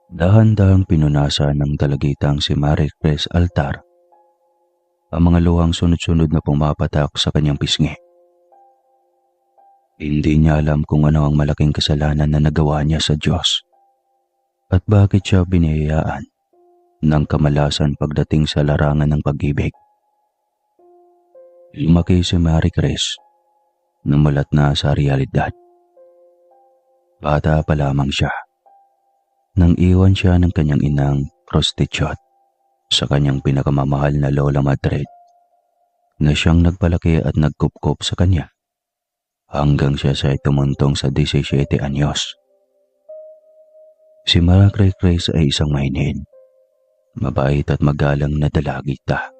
Dahan-dahang pinunasan ng dalagitang si Marie Chris altar ang mga luhang sunod-sunod na pumapatak sa kanyang pisngi. Hindi niya alam kung ano ang malaking kasalanan na nagawa niya sa Diyos at bakit siya biniyayaan ng kamalasan pagdating sa larangan ng pag-ibig. Lumaki si Marie Chris na mulat na sa realidad. Bata pa lamang siya nang iwan siya ng kanyang inang prostitute sa kanyang pinakamamahal na Lola Madrid na siyang nagpalaki at nagkupkop sa kanya hanggang siya sa tumuntong sa 17 anyos. Si Marie Chris ay isang mahinhin, mabait at magalang na dalagita.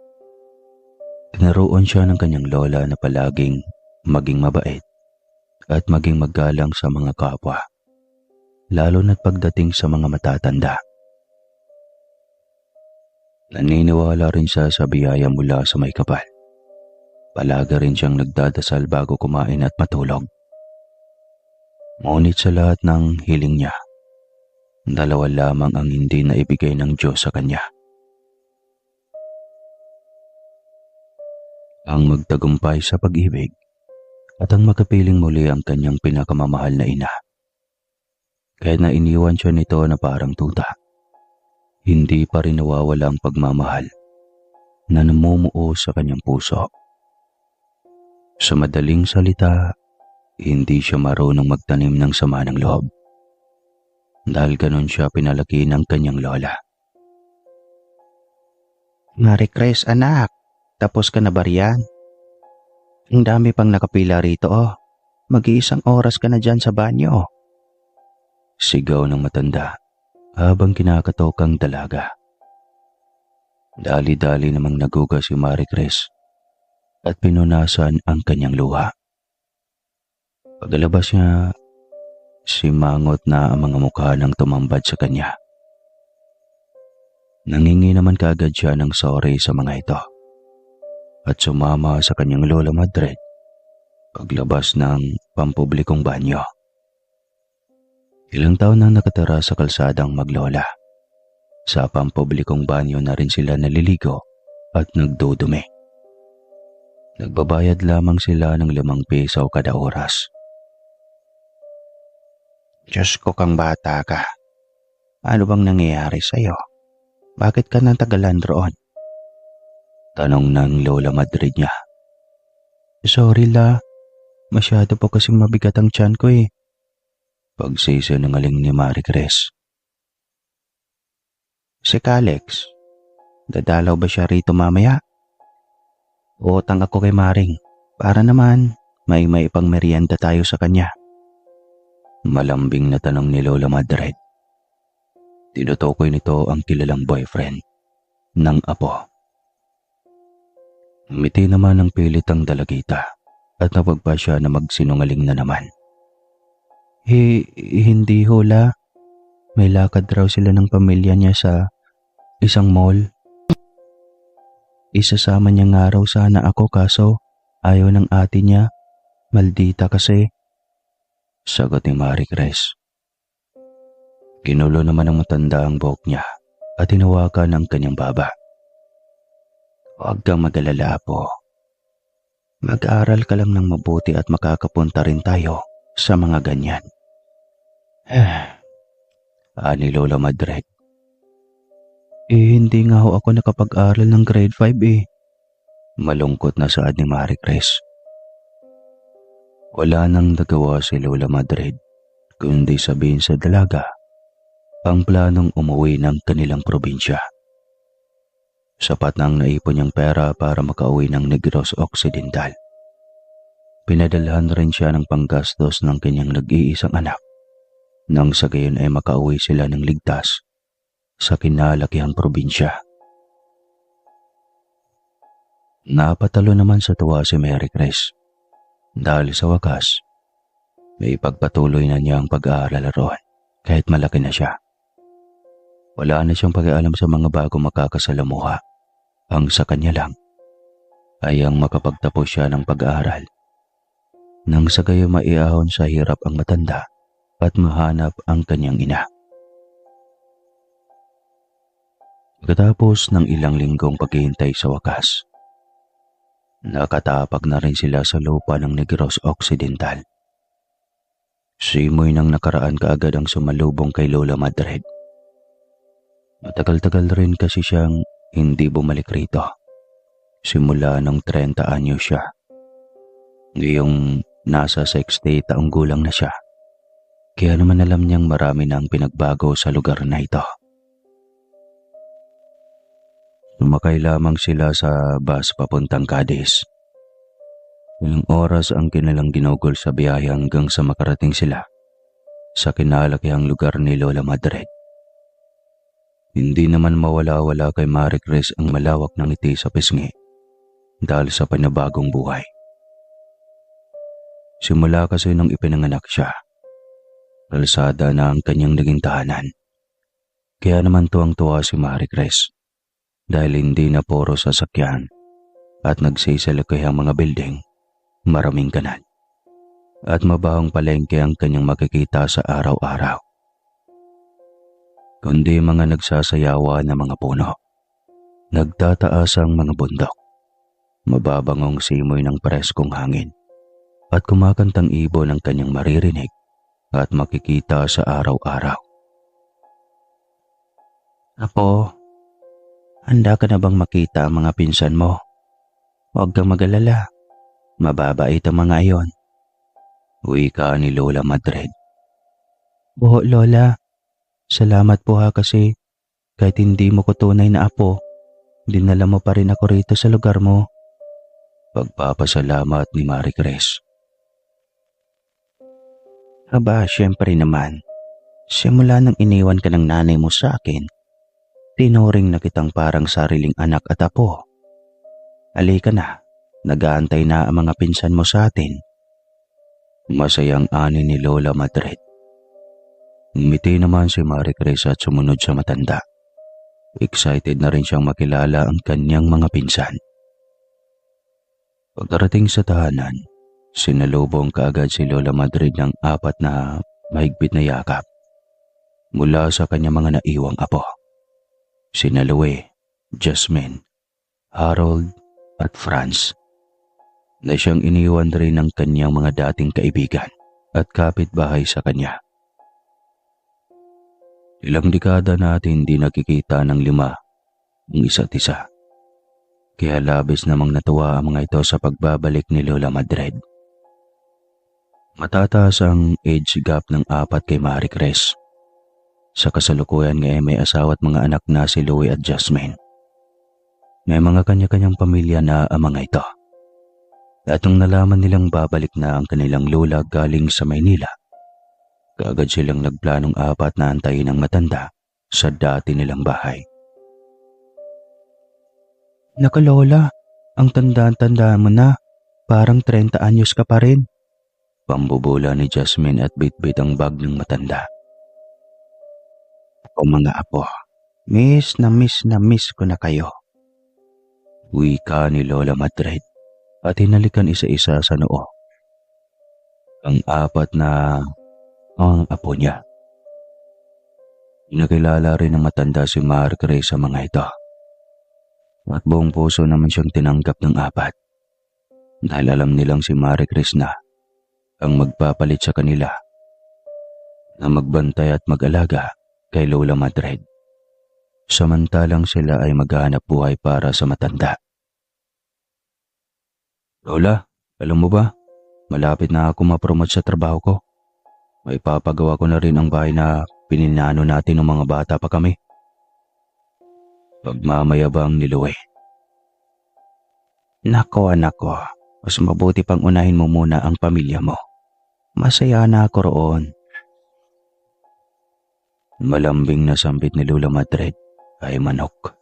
Tinaruan siya ng kanyang lola na palaging maging mabait at maging magalang sa mga kapwa, lalo na't pagdating sa mga matatanda. Naniniwala rin siya sa biyaya mula sa may kapal. Palagi rin siyang nagdadasal bago kumain at matulog. Ngunit sa lahat ng hiling niya, dalawa lamang ang hindi naibigay ng Diyos sa kanya. Ang magtagumpay sa pag-ibig at ang makapiling muli ang kanyang pinakamamahal na ina. Kahit na iniwan siya nito na parang tuta, hindi pa rin nawawala ang pagmamahal na namumuo sa kanyang puso. Sa madaling salita, hindi siya marunong magtanim ng sama ng loob. Dahil ganun siya pinalaki ng kanyang lola. Marie Chris, anak, tapos ka na ba riyan? Ang dami pang nakapila rito, oh. Mag-iisang oras ka na dyan sa banyo. Sigaw ng matanda habang kinakatok ang dalaga. Dali-dali namang nagugas si Marie Chris at pinunasan ang kanyang luha. Pagkalabas niya, simangot na ang mga mukha ng tumambad sa kanya. Nangingi naman kaagad siya ng sorry sa mga ito at sumama sa kanyang Lola Madrid paglabas ng pampublikong banyo. Ilang taon nang nakatira sa kalsadang maglola. Sa pampublikong banyo na rin sila naliligo at nagdudumi. Nagbabayad lamang sila ng 5 piso kada oras. Diyos ko, kang bata ka. Ano bang nangyayari sa'yo? Bakit ka natagalan roon? Tanong ng Lola Madrid niya. Sorry la, masyado po kasing mabigat ang tiyan ko eh. Pagsisinungaling ni Marie Chris. Si Alex, dadalaw ba siya rito mamaya? Utang ako kay Maring para naman may pang merienda tayo sa kanya. Malambing na tanong ni Lola Madrid. Tinutukoy nito ang kilalang boyfriend ng apo. Umiti naman ang pilit ang dalagita at napagpa siya na magsinungaling na naman. Hindi hula. May lakad raw sila ng pamilya niya sa isang mall. Isasama niya nga raw sana ako kaso ayaw ng ate niya. Maldita kasi. Sagot ni Marie Chris. Kinulo naman ng matanda ang buhok niya at hinawakan ang kanyang baba. Huwag kang mag-alala po. Mag-aral ka lang ng mabuti at makakapunta rin tayo sa mga ganyan. Ani Lola Madrid. Hindi nga ho ako nakapag-aral ng grade 5 eh. Malungkot na saad ni Marie Chris. Wala nang nagawa si Lola Madrid kundi sabihin sa dalaga ang planong umuwi ng kanilang probinsya. Sapat na ang naipon niyang pera para makauwi ng Negros Occidental. Pinadalhan rin siya ng panggastos ng kanyang nag-iisang anak nang sa gayon ay makauwi sila ng ligtas sa kinalakihang probinsya. Napatalo naman sa tuwa si Marie Chris dahil sa wakas may pagpatuloy na niya ang pag-aaral roon kahit malaki na siya. Wala na siyang pag-aalam sa mga bago makakasalamuha. Ang sa kanya lang ay ang makapagtapos siya ng pag-aaral nang sa gayon maiahon sa hirap ang matanda at mahanap ang kanyang ina. Pagkatapos ng ilang linggong paghihintay sa wakas, nakatapak na rin sila sa lupa ng Negros Occidental. Simoy ng nakaraan kaagad ang sumalubong kay Lola Madrid. Matagal-tagal rin kasi siyang hindi bumalik rito. Simula nung 30 anyo siya. Ngayong nasa 60 taong gulang na siya. Kaya naman alam niyang marami na ang pinagbago sa lugar na ito. Sumakay lamang sila sa bus papuntang Cadiz. Ilang oras ang kanilang ginugol sa biyahe hanggang sa makarating sila sa kinalakihang lugar ni Lola Madrid. Hindi naman mawala-wala kay Marie Chris ang malawak na ngiti sa pisngi dahil sa panibagong buhay. Simula kasi nung ipinanganak siya, kalsada na ang kanyang naging tahanan. Kaya naman tuwang-tuwa si Marie Chris dahil hindi na puro sasakyan at nagsisalakay ang mga building, maraming kanal at mabahong palengke ang kanyang makikita sa araw-araw. Kundi mga nagsasayawa na mga puno, nagtataas ang mga bundok, mababangong simoy ng preskong hangin at kumakantang ibon ang kanyang maririnig at makikita sa araw-araw. Apo, handa ka na bang makita ang mga pinsan mo? Huwag kang mag-alala. Mababait ang mga ayon. Wika ni Lola Madrid. Oo, Lola. Salamat po ha kasi kahit hindi mo ko tunay na apo, dinala mo pa rin ako rito sa lugar mo. Pagpapasalamat ni Marie Chris. Aba, syempre naman. Simula nang iniwan ka ng nanay mo sa akin, tinuring na kitang parang sariling anak at apo. Halika na, nag-aantay na ang mga pinsan mo sa atin. Masayang ani ni Lola Madrid. Ngumiti naman si Marie Chris at sumunod sa matanda. Excited na rin siyang makilala ang kanyang mga pinsan. Pagkarating sa tahanan, sinalubong kaagad si Lola Madrid ng 4 na mahigpit na yakap mula sa kanyang mga naiwang apo. Sina Louie, Jasmine, Harold at Franz, na siyang iniwan rin ng kanyang mga dating kaibigan at kapitbahay sa kanya. Ilang dekada natin hindi nakikita ng 5 ang isa't isa. Kaya labis namang natuwa ang mga ito sa pagbabalik ni Lola Madrid. Matataas ang age gap ng 4 kay Marie Chris. Sa kasalukuyan ngayon may asawa at mga anak na si Louie at Jasmine. May mga kanya-kanyang pamilya na ang mga ito. At nung nalaman nilang babalik na ang kanilang lola galing sa Maynila, kaagad silang nagplanong 4 na antayin ang matanda sa dati nilang bahay. Naku Lola, ang tanda-tanda mo na, parang 30 anyos ka pa rin. Pambubula ni Jasmine at bitbit ang bag ng matanda. O mga apo, miss na miss ko na kayo. Wika ni Lola Madrid at hinalikan isa-isa sa noo ang 4 na ang apo niya. Nakilala rin ng matanda si Marie Chris sa mga ito. At buong puso naman siyang tinanggap ng 4 dahil alam nilang si Marie Chris na ang magpapalit sa kanila na magbantay at mag-alaga kay Lola Madrid. Samantalang sila ay maghahanap buhay para sa matanda. Lola, alam mo ba, malapit na ako ma-promote sa trabaho ko. May papagawa ko na rin ang bahay na pininano natin ng mga bata pa kami. Pagmamayabang ni Louie. Nako anak ko, mas mabuti pang unahin mo muna ang pamilya mo. Masaya na ako roon. Malambing na sambit ni Lola Madrid ay manok.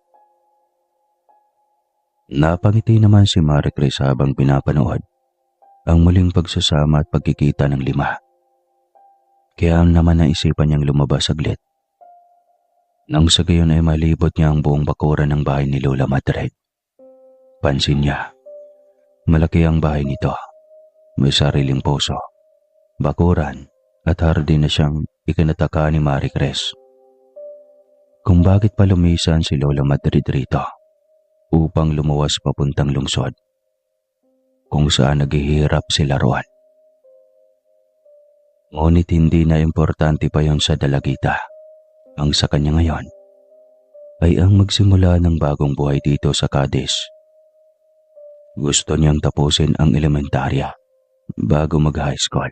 Napangiti naman si Marie Chris habang pinapanood ang muling pagsasama at pagkikita ng 5. Kaya naman naisipan niyang lumabas saglit. Nang sa gayon ay malibot niya ang buong bakuran ng bahay ni Lola Madrid. Pansin niya, malaki ang bahay nito. May sariling puso, bakuran at hardin na siyang ikinataka ni Marie Chris. kung bakit pa lumisan si Lola Madrid rito upang lumuwas papuntang lungsod kung saan naghihirap sila roon. Ngunit hindi na importante pa yon sa dalagita. Ang sa kanya ngayon ay ang magsimula ng bagong buhay dito sa Cadiz. Gusto niyang tapusin ang elementarya bago mag-high school.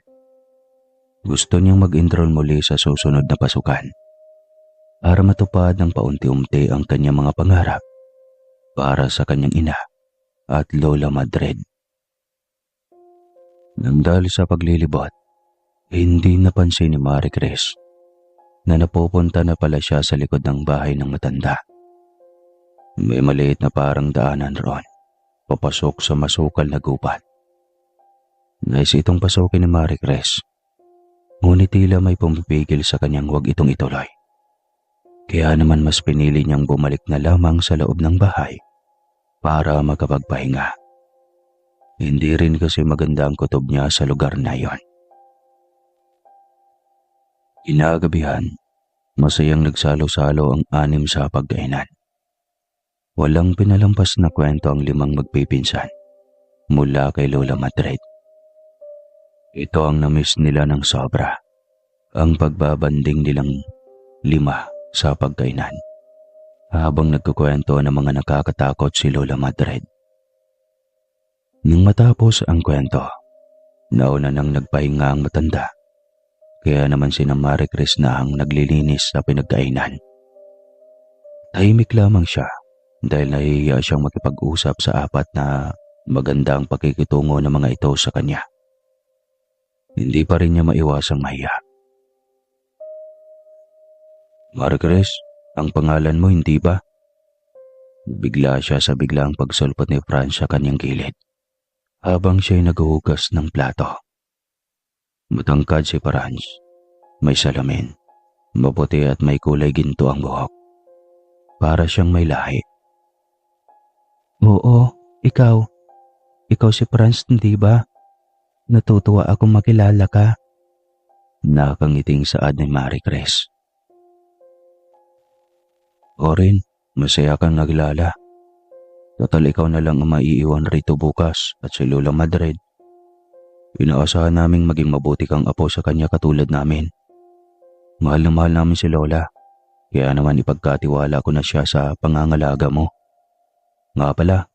Gusto niyang mag-enroll muli sa susunod na pasukan para matupad ng paunti-unti ang kanyang mga pangarap para sa kanyang ina at Lola Madrid. Nang dahil sa paglilibot, hindi napansin ni Marie Chris na napupunta na pala siya sa likod ng bahay ng matanda. May maliit na parang daanan roon, papasok sa masukal na gubat. Nais itong pasukin ni Marie Chris, ngunit tila may pumipigil sa kanyang huwag itong ituloy. Kaya naman mas pinili niyang bumalik na lamang sa loob ng bahay para makapagpahinga. Hindi rin kasi maganda ang kutob niya sa lugar na iyon. Inagabihan, masayang nagsalo-salo ang 6 sa pagkainan. Walang pinalampas na kwento ang 5 magpipinsan mula kay Lola Madrid. Ito ang na-miss nila ng sobra, ang pagbabanding nilang 5 sa pagkainan. Habang nagkukwento ng mga nakakatakot si Lola Madrid. Nang matapos ang kwento, nauna nang nagpahinga ang matanda. Kaya naman sina Marie Chris na ang naglilinis sa pinagkainan. Tahimik lamang siya dahil nahihiya siyang makipag-usap sa 4 na magandang pakikitungo ng mga ito sa kanya. Hindi pa rin niya maiwasang mahiya. Marie Chris, ang pangalan mo hindi ba? Bigla siya sa biglang pagsulpot ni Franz sa kanyang gilid habang siya'y naghuhugas ng plato. Matangkad si Franz, may salamin, maputi at may kulay ginto ang buhok. Para siyang may lahi. Oo, ikaw. Ikaw si Franz, hindi ba? Natutuwa akong makilala ka. Nakangiting saad ni Marie Chris. Orin, masaya kang naglala. Total ikaw na lang ang maiiwan rito bukas at si Lola Madrid. Inaasahan naming maging mabuti kang apo sa kanya katulad namin. Mahal na mahal namin si Lola, kaya naman ipagkatiwala ko na siya sa pangangalaga mo. Nga pala,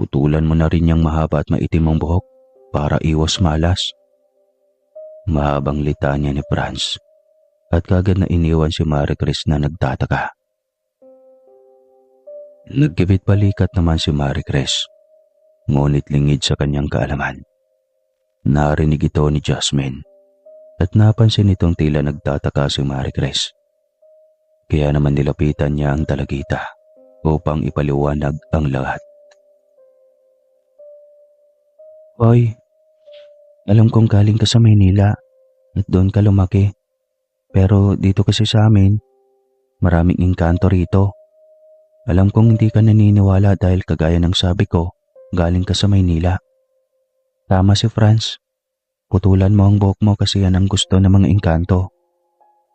putulan mo na rin niyang mahaba at maitim ang buhok para iwas malas. Mahabang litanya ni Franz at kagad na iniwan si Marie Chris na nagtataka. Nagkibit balikat naman si Marie Chris, ngunit lingid sa kanyang kaalaman. Narinig ito ni Jasmine at napansin itong tila nagtataka si Marie Chris. Kaya naman nilapitan niya ang dalagita upang ipaliwanag ang lahat. Hoy, alam kong galing ka sa Maynila at doon ka lumaki. Pero dito kasi sa amin, maraming engkanto rito. Alam kong hindi ka naniniwala dahil kagaya ng sabi ko, galing ka sa Maynila. Tama si Franz. Putulan mo ang buhok mo kasi yan ang gusto ng mga engkanto.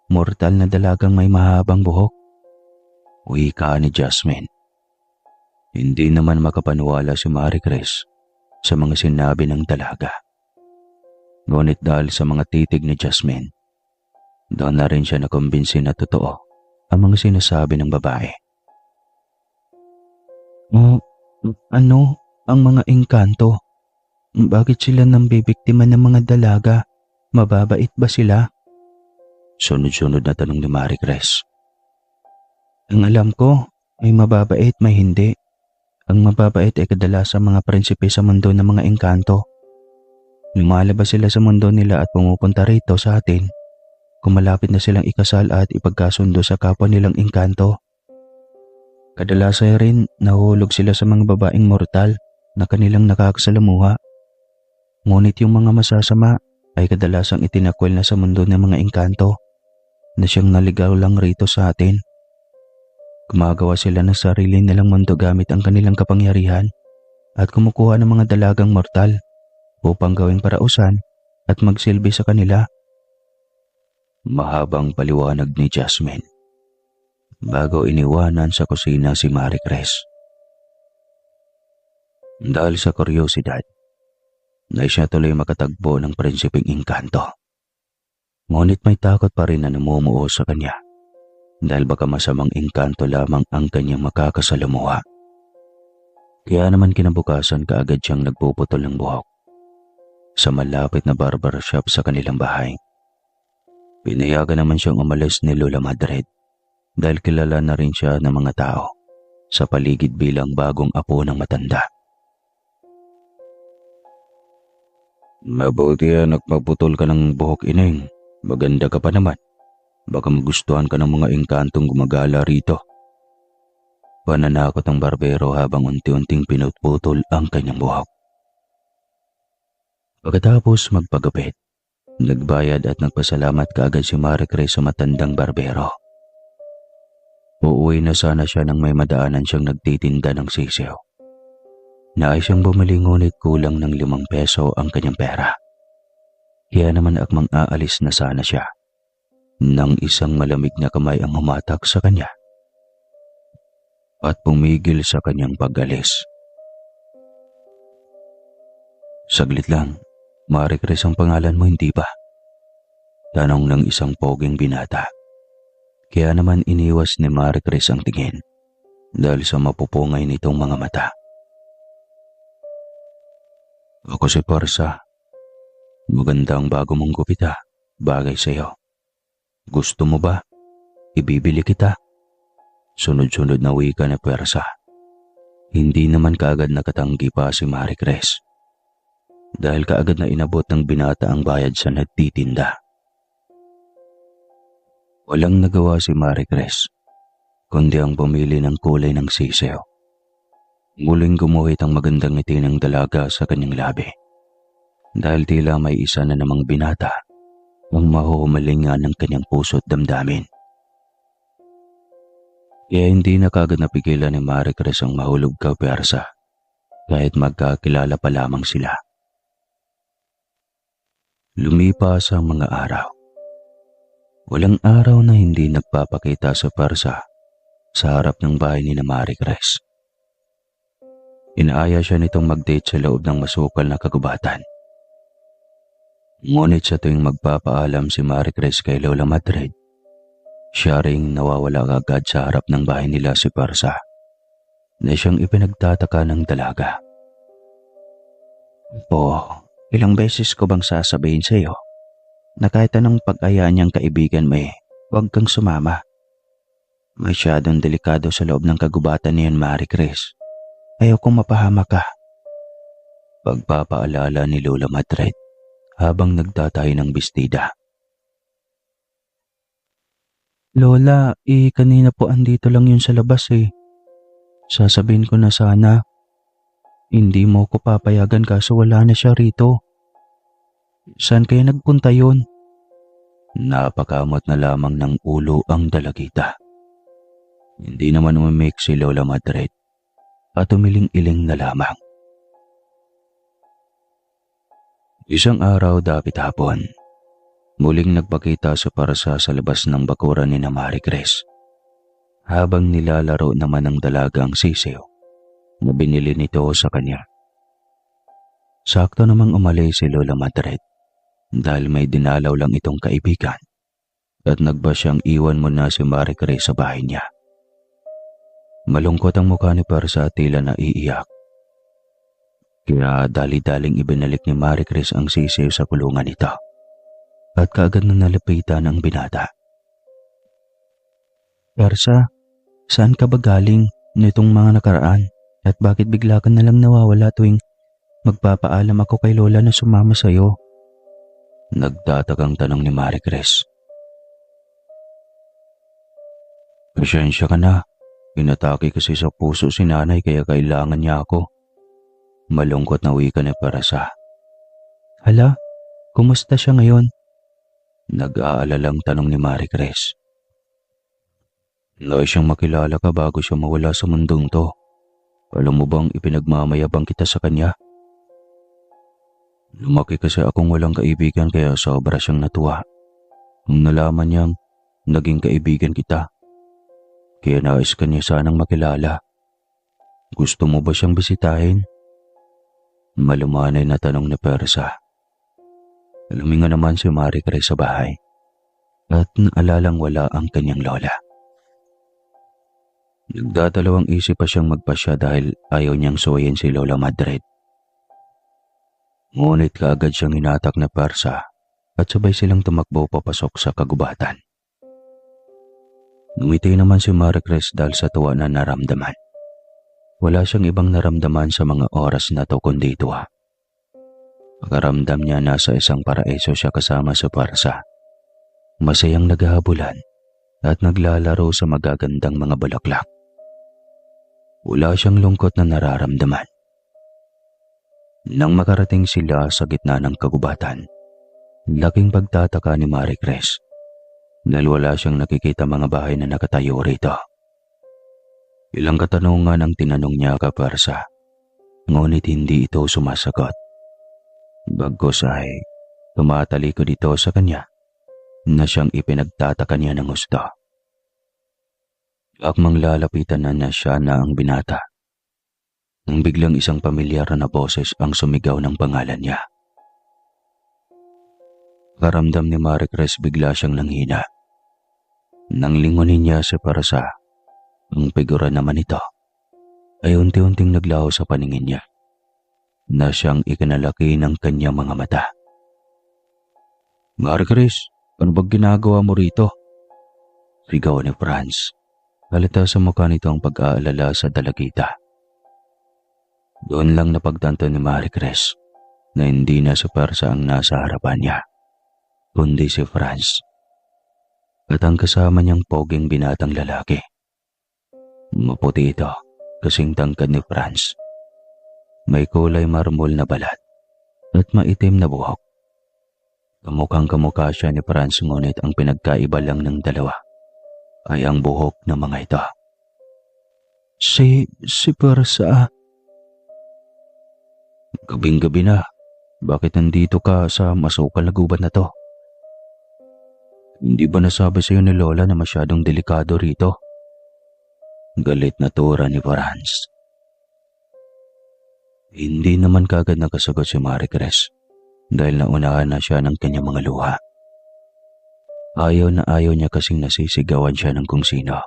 Mortal na dalagang may mahabang buhok. Wika ni Jasmine. Hindi naman makapaniwala si Marie Chris sa mga sinabi ng dalaga. Ngunit dahil sa mga titig ni Jasmine, doon na rin siya nakumbinsi na totoo ang mga sinasabi ng babae. Ano ang mga engkanto? Bakit sila nambibiktima ng mga dalaga? Mababait ba sila? Sunod-sunod na tanong ni Marie Chris. Ang alam ko, may mababait, may hindi. Ang mababait ay kadalasang mga prinsipe sa mundo ng mga engkanto. Lumalabas sila sa mundo nila at pumupunta rito sa atin kung malapit na silang ikasal at ipagkasundo sa kapwa nilang engkanto. Kadalasan rin nahulog sila sa mga babaeng mortal na kanilang nakakasalamuha. Ngunit yung mga masasama ay kadalasang itinakwil na sa mundo ng mga engkanto na siyang naligaw lang rito sa atin. Gumagawa sila ng sarili nilang mundo gamit ang kanilang kapangyarihan at kumukuha ng mga dalagang mortal upang gawing parausan at magsilbi sa kanila. Mahabang paliwanag ni Jasmine. bago iniwanan sa kusina si Marie Chris. Dahil sa kuryosidad, nais siya tuloy makatagpo ng prinsipeng engkanto. Ngunit may takot pa rin na namumuo sa kanya dahil baka masamang engkanto lamang ang kanyang makakasalamuha. Kaya naman kinabukasan kaagad siyang nagpuputol ng buhok sa malapit na barbershop sa kanilang bahay. Pinayagan naman siyang umalis ni Lola Madrid dahil kilala na rin siya ng mga tao sa paligid bilang bagong apo ng matanda. Mabuti nagpaputol ka ng buhok, Ineng. Maganda ka pa naman. Baka magustuhan ka ng mga engkantong gumagala rito. Pananakot ang barbero habang unti-unting pinutputol ang kanyang buhok. Pagkatapos magpagupit, nagbayad at nagpasalamat kaagad si Marie Chris sa matandang barbero. Uuwi na sana siya nang may madaanan siyang nagtitinda ng sisiw. Nais siyang bumili ngunit kulang ng 5 peso ang kanyang pera. Kaya naman akmang aalis na sana siya nang isang malamig na kamay ang humatak sa kanya at pumigil sa kanyang pag-alis. Saglit lang, Marie Chris ang pangalan mo, hindi ba? Tanong ng isang poging binata. Kaya naman iniwas ni Marie Chris ang tingin dahil sa mapupungay nitong mga mata. Ako si Parsa. Maganda ang bago mong gupit ha. Bagay sa'yo. Gusto mo ba? Ibibili kita. Sunod-sunod na wika na Parsa. Hindi naman kaagad nakatanggi pa si Marie Chris. Dahil kaagad na inabot ng binata ang bayad sa nagtitinda. Walang nagawa si Marie Chris, kundi ang pumili ng kulay ng sisiw. Muling gumuhit ang magandang ngiti ng dalaga sa kanyang labi. Dahil tila may isa na namang binata ang mahuhumalingan ng kanyang puso't damdamin. Kaya hindi na kagad napigilan ni Marie Chris ang mahulog ka Parsa kahit magkakilala pa lamang sila. Lumipas ang mga araw. Walang araw na hindi nagpapakita sa Parsa sa harap ng bahay ni Marie Chris. Inaaya siya nitong mag-date sa loob ng masukal na kagubatan. Ngunit sa tuwing magpapaalam si Marie Chris kay Lola Madrid, siya ring nawawala agad sa harap ng bahay nila si Parsa na siyang ipinagtataka ng dalaga. Ilang beses ko bang sasabihin sa iyo na kahit anong pag-aya niyang kaibigan mo huwag kang sumama. Masyadong delikado sa loob ng kagubatan niyon, Marie Chris. Ayaw kong mapahama ka. Pagpapaalala ni Lola Madrid habang nagtatay ng bestida. Lola, kanina po andito lang yun sa labas Sasabihin ko na sana. Hindi mo ko papayagan kaso wala na siya rito. Saan kaya nagpunta yun? Napakamot na lamang ng ulo ang dalagita. Hindi naman umimik si Lola Madrid at umiling-iling na lamang. Isang araw dapit hapon, muling nagpakita sa Parsa sa labas ng bakuran ni Marie Chris. Habang nilalaro naman ng dalaga ang sisiw na binili nito sa kanya. Sakto namang umalis si Lola Madrid dahil may dinalaw lang itong kaibigan at nagba siyang iwan muna si Marie Chris sa bahay niya. Malungkot ang mukha ni Parsa at tila naiiyak. Kaya dali-daling ibinalik ni Marie Chris ang sisiw sa kulungan nito at kaagad na nalapitan ang binata. Parsa, saan ka ba galing nitong mga nakaraan at bakit bigla ka nalang nawawala tuwing magpapaalam ako kay Lola na sumama sa'yo? Nagtatakang tanong ni Marie Chris. Pasensya ka na. Inatake kasi sa puso si nanay kaya kailangan niya ako. Malungkot na wika ni Parsa. Hala, kumusta siya ngayon? Nag-aalalang tanong ni Marie Chris. Nais siyang makilala ka bago siya mawala sa mundong to. Alam mo bang ipinagmamayabang kita sa kanya? Lumaki kasi akong walang kaibigan kaya sobra siyang natuwa nung nalaman niyang naging kaibigan kita. kaya nais ka niya sanang makilala. Gusto mo ba siyang bisitahin? Malumanay na tanong ni Persa. Lumingon naman si Marie Chris sa bahay at naalalang wala ang kanyang lola. Nagdadalawang isip pa siyang magpasya dahil ayaw niyang suwayin si Lola Madrid. Ngunit kaagad siyang hinatak na Persa at sabay silang tumakbo papasok sa kagubatan. Ngumiti naman si Marie Chris dahil sa tuwa na naramdaman. Wala siyang ibang naramdaman sa mga oras na to kundi tuwa. Pakaramdam niya nasa isang paraiso siya kasama sa Persa. Masayang naghahabulan at naglalaro sa magagandang mga bulaklak. Wala siyang lungkot na nararamdaman. Nang makarating sila sa gitna ng kagubatan, laking pagtataka ni Marie Chris dahil wala siyang nakikita mga bahay na nakatayo rito. Ilang katanungan ang tinanong niya kay Persa, ngunit hindi ito sumasagot. Bagkus ay tumatalikod ito sa kanya na siyang ipinagtataka niya ng gusto. Akmang lalapitan na siya na ang binata nang biglang isang pamilyar na boses ang sumigaw ng pangalan niya. Karamdam ni Marie Chris bigla siyang nanghina. Nang lingunin niya si Persa, ang figura naman ito ay unti-unting naglaho sa paningin niya na siyang ikinalaki ng kanyang mga mata. Marie Chris, ano bang ginagawa mo rito? Sigaw ni Franz. Halata sa mukha nito ang pag-aalala sa dalagita. Doon lang napagtanto ni Marie Chris na hindi na si Persa ang nasa harapan niya, kundi si Franz at ang kasama niyang poging binatang lalaki. Maputi ito, kasing tangkad ni Franz. May kulay marmol na balat at maitim na buhok. Kamukhang kamukha siya ni Franz, ngunit ang pinagkaiba lang ng dalawa ay ang buhok ng mga ito. Si Persa. Gabing-gabi na. Bakit nandito ka sa masukal na gubat na to? Hindi ba nasabi sa'yo ni Lola na masyadong delikado rito? Galit na tura ni Franz. Hindi naman kagad nakasagot si Marie Chris dahil naunahan na siya ng kanyang mga luha. Ayaw na ayaw niya kasing nasisigawan siya ng kung sino.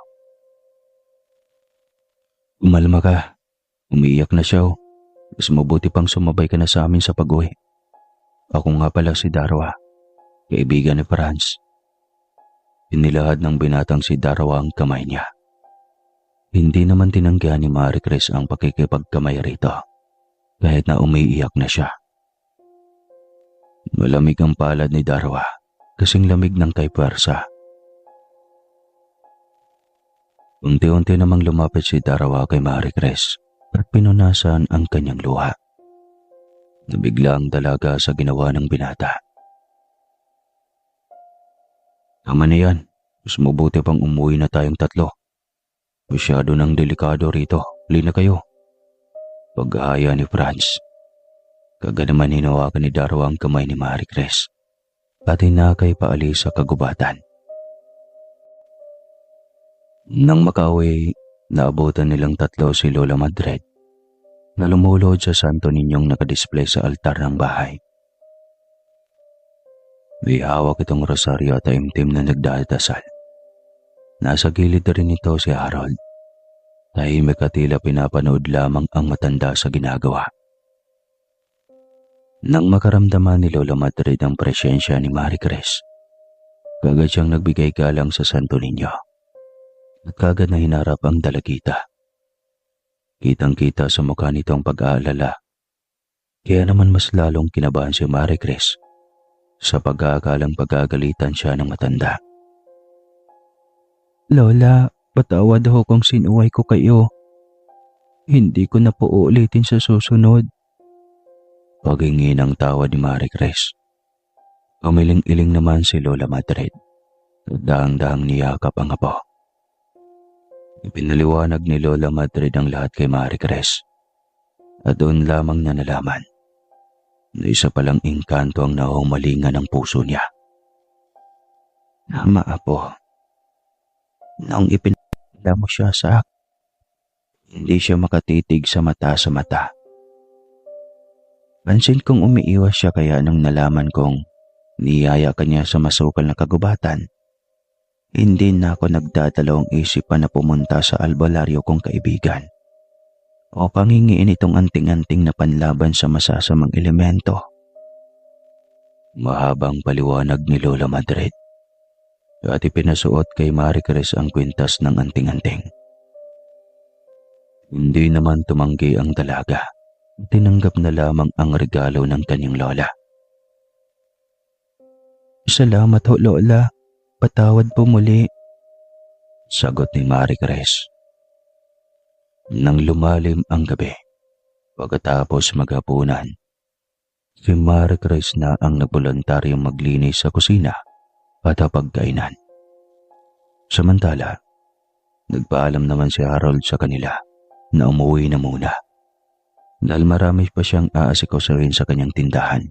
Umalma ka. Umiiyak na siya. Mas mabuti pang sumabay ka na sa amin sa pag-uwi. Ako nga pala si Darwa, kaibigan ni Franz. Inilahad ng binatang si Darwa ang kamay niya. Hindi naman tinanggihan ni Marie Chris ang pakikipagkamay rito, kahit na umiiyak na siya. Malamig ang palad ni Darwa, kasing lamig ng kay Persa. Unti-unti namang lumapit si Darwa kay Marie Chris at pinunasan ang kanyang luha. Nabigla ang dalaga sa ginawa ng binata. Tama na yan, mas mabuti pang umuwi na tayong tatlo. Masyado nang delikado rito, lina kayo. Pag-ahaya ni Franz. Kagad naman hinawakan ni Darwa ang kamay ni Marie Chris at hinakay paalis sa kagubatan. Nang makauwi, naabutan nilang tatlo si Lola Madrid na lumulod sa Santo Ninyong nakadisplay sa altar ng bahay. May hawak itong rosaryo at taimtim na nagdadasal. Nasa gilid na rin ito si Harold. Tahimik at tila pinapanood lamang ang matanda sa ginagawa. Nang makaramdaman ni Lola Madrid ang presensya ni Marie Chris, kagad siyang nagbigay galang sa Santo Niño at kagad na hinarap ang dalagita. Kitang-kita sa mukha nito ang pag-aalala, kaya naman mas lalong kinabahan si Marie Chris sa pag-aakalang pagagalitan siya ng matanda. Lola, patawad ho kung sinuway ko kayo. Hindi ko na po uulitin sa susunod. Paghingi ng tawad ni Marie Chris. Umiling-iling naman si Lola Madrid. Daang-daang niyakap ang apo. Ipinaliwanag ni Lola Madrid ang lahat kay Marie Chris. At doon lamang na nalaman na isa palang engkanto ang nahumalingan ng puso niya. Tama, apo. Noong Alam mo siya sa akin. Hindi siya makatitig sa mata. Pansin kong umiiwas siya kaya nung nalaman kong niyaya ka niya sa masukal na kagubatan, hindi na ako nagdadalawang isip pa na pumunta sa albularyo kong kaibigan o pangingiin itong anting-anting na panlaban sa masasamang elemento. Mahabang paliwanag ni Lola Madrid at ipinasuot kay Marie Chris ang kwintas ng anting-anting. Hindi naman tumanggi ang dalaga. Tinanggap na lamang ang regalo ng kanyang lola. Salamat ho, Lola. Patawad po muli. Sagot ni Marie Chris. Nang lumalim ang gabi, pagkatapos maghapunan, si Marie Chris na ang nagboluntaryong maglinis sa kusina at pagkainan. Samantala, nagpaalam naman si Harold sa kanila na umuwi na muna dahil marami pa siyang aasikosawin sa kanyang tindahan.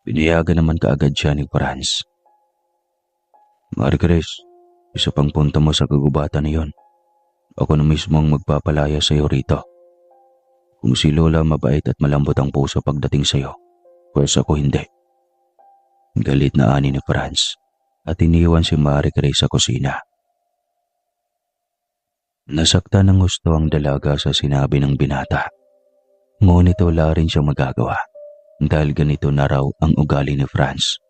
Pinayagan naman kaagad siya ni Franz. Marie Chris, isa pang punta mo sa kagubatan na yon. Ako na mismo ang magpapalaya sa iyo rito. Kung si Lola mabait at malambot ang puso pagdating sa iyo, pwes ako hindi. Galit na ani ni Franz at iniwan si Marie Chris sa kusina. Nasakta ng gusto ang dalaga sa sinabi ng binata. Ngunit wala rin siyang magagawa dahil ganito na raw ang ugali ni Franz,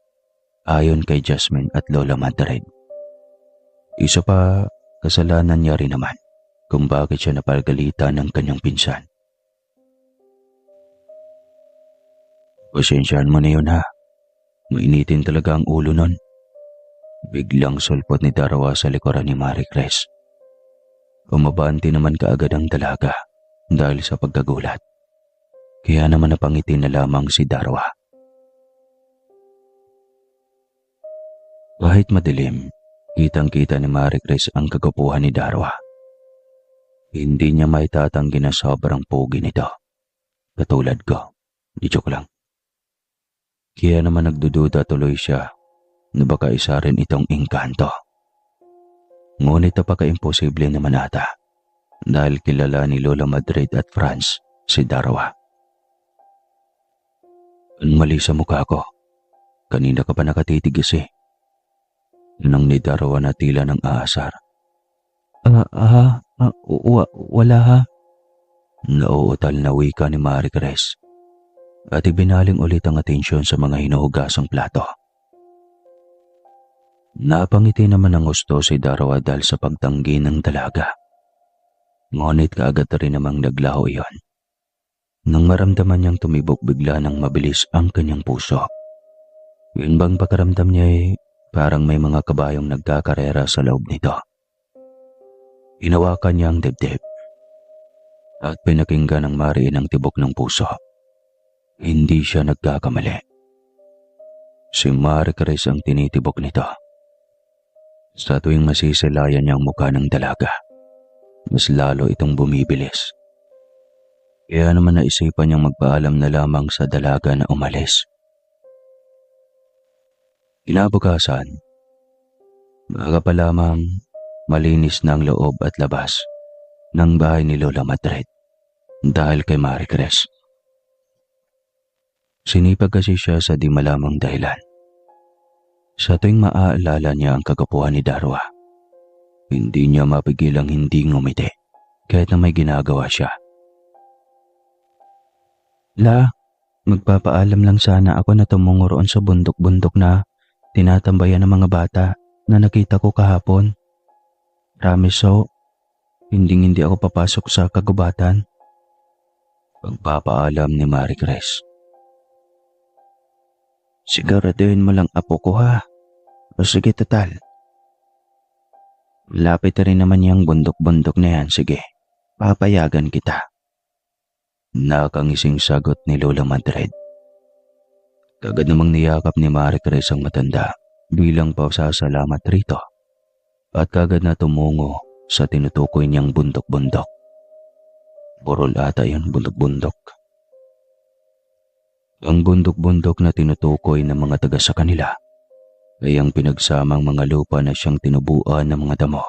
ayon kay Jasmine at Lola Madrid. Isa pa, kasalanan niya rin naman kung bakit siya napagalitan ng kanyang pinsan. Pasensyahan mo na yun ha. Mainitin talaga ang ulo nun. Biglang sulpot ni Darwa sa likuran ni Marie Chris. Umabanti naman kaagad ang dalaga dahil sa pagkagulat. Kaya naman napangiti na lamang si Darwa. Kahit madilim, kitang-kita ni Marie Chris ang kagwapuhan ni Darwa. Hindi niya maitatanggi na sobrang pogi nito. Katulad ko, di joke lang. Kaya naman nagdududa tuloy siya na baka isa rin itong engkanto. Ngunit napaka-imposible naman ata dahil kilala ni Lola Madrid at Franz si Darwa. Ang mali sa mukha ko. Kanina ka pa nakatitigis eh. Nang ni Darwa na tila ng aasar. Wala ha. Nauutal na wika ni Marie Chris at ibinaling ulit ang atensyon sa mga hinuhugasang plato. Napangiti naman ang gusto si Darwa dahil sa pagtanggi ng dalaga. Ngunit kaagad rin namang naglaho iyon. Nang maramdaman niyang tumibok bigla ng mabilis ang kanyang puso. Yun bang pakaramdam niya ay parang may mga kabayong nagkakarera sa loob nito. Hinawakan niya ang dibdib at pinakinggan ng mariin ang tibok ng puso. Hindi siya nagkakamali. Si Marie Chris ang tinitibok nito. Sa tuwing masisilayan niya ang mukha ng dalaga, mas lalo itong bumibilis. Kaya naman naisipan niyang magpaalam na lamang sa dalaga na umalis. Kinabukasan, maaga pa lamang malinis na ang loob at labas ng bahay ni Lola Madrid dahil kay Marie Chris. Sinipag kasi siya sa di malamang dahilan. Sa tuwing maaalala niya ang kagwapuhan ni Darwa, hindi niya mapigilang hindi ngumiti kahit na may ginagawa siya. La, magpapaalam lang sana ako na tumungo roon sa bundok-bundok na tinatambayan ng mga bata na nakita ko kahapon. Promise so, hindi ako papasok sa kagubatan. Pagpapaalam ni Marie Chris. Siguraduhin mo lang apo ko ha. O sige total. Lapit rin naman yung bundok-bundok na yan. Sige, papayagan kita. Nakangising sagot ni Lola Madrid. Kagad namang niyakap ni Marie Chris ang matanda bilang pasasalamat rito at kagad na tumungo sa tinutukoy niyang bundok-bundok. Burol ata yun, bundok-bundok. Ang bundok-bundok na tinutukoy ng mga taga sa kanila ay ang pinagsamang mga lupa na siyang tinubuan ng mga damo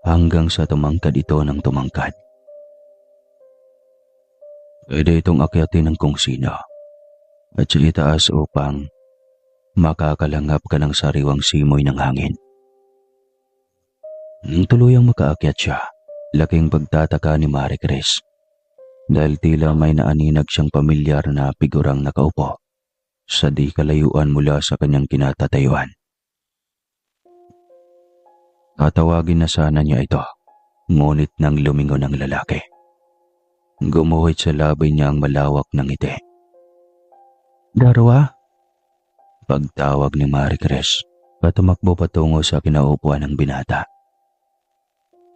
hanggang sa tumangkad ito ng tumangkad. Pwede itong akyatin ng kung sino at sa itaas upang makakalanghap ka ng sariwang simoy ng hangin. Nang tuluyang makaakyat siya, laking pagtataka ni Marie Chris dahil tila may naaninag siyang pamilyar na figurang nakaupo sa di kalayuan mula sa kanyang kinatatayuan. Tatawagin na sana niya ito, ngunit nang lumingon ang lalaki. Gumuhit sa labi niya ang malawak ng ngiti. Darwa? Pagtawag ni Marie Chris at tumakbo patungo sa kinaupuan ng binata.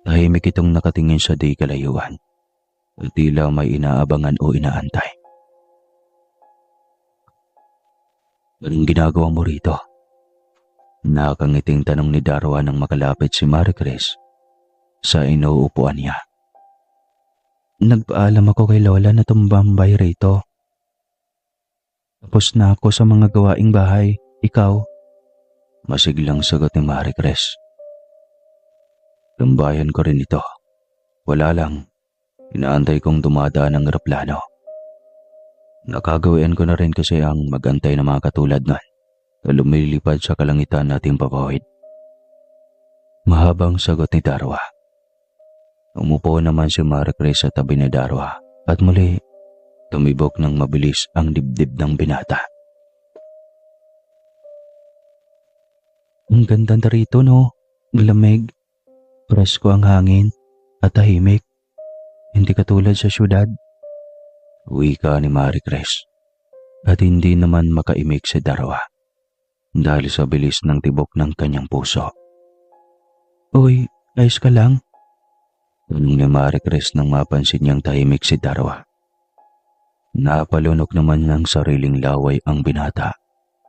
Tahimik itong nakatingin sa di kalayuan at tila may inaabangan o inaantay. Anong ginagawa mo rito? Nakangiting tanong ni Darwa nang makalapit si Marie Chris sa inuupuan niya. Nagpaalam ako kay Lola na tumambay rito. Tapos na ako sa mga gawaing bahay. Ikaw? Masiglang sagot ni Marie Chris. Tambayan ko rin ito. Wala lang. Inaantay kong dumadaan ang eroplano. Nakagawian ko na rin kasi ang magantay na mga katulad nun na lumilipad sa kalangitan nating papawid. Mahabang sagot ni Darwa. Umupo naman si Marie Chris sa tabi ni Darwa at muli tumibok ng mabilis ang dibdib ng binata. Ang ganda na rito, no? Lamig, presko ang hangin at tahimik. Hindi katulad sa syudad. Wika ni Marie Chris at hindi naman makaimik si Darwa dahil sa bilis ng tibok ng kanyang puso. Uy, ayos ka lang? Tanong ni Marie Chris nang mapansin niyang tahimik si Darwa. Napalunok naman ng sariling laway ang binata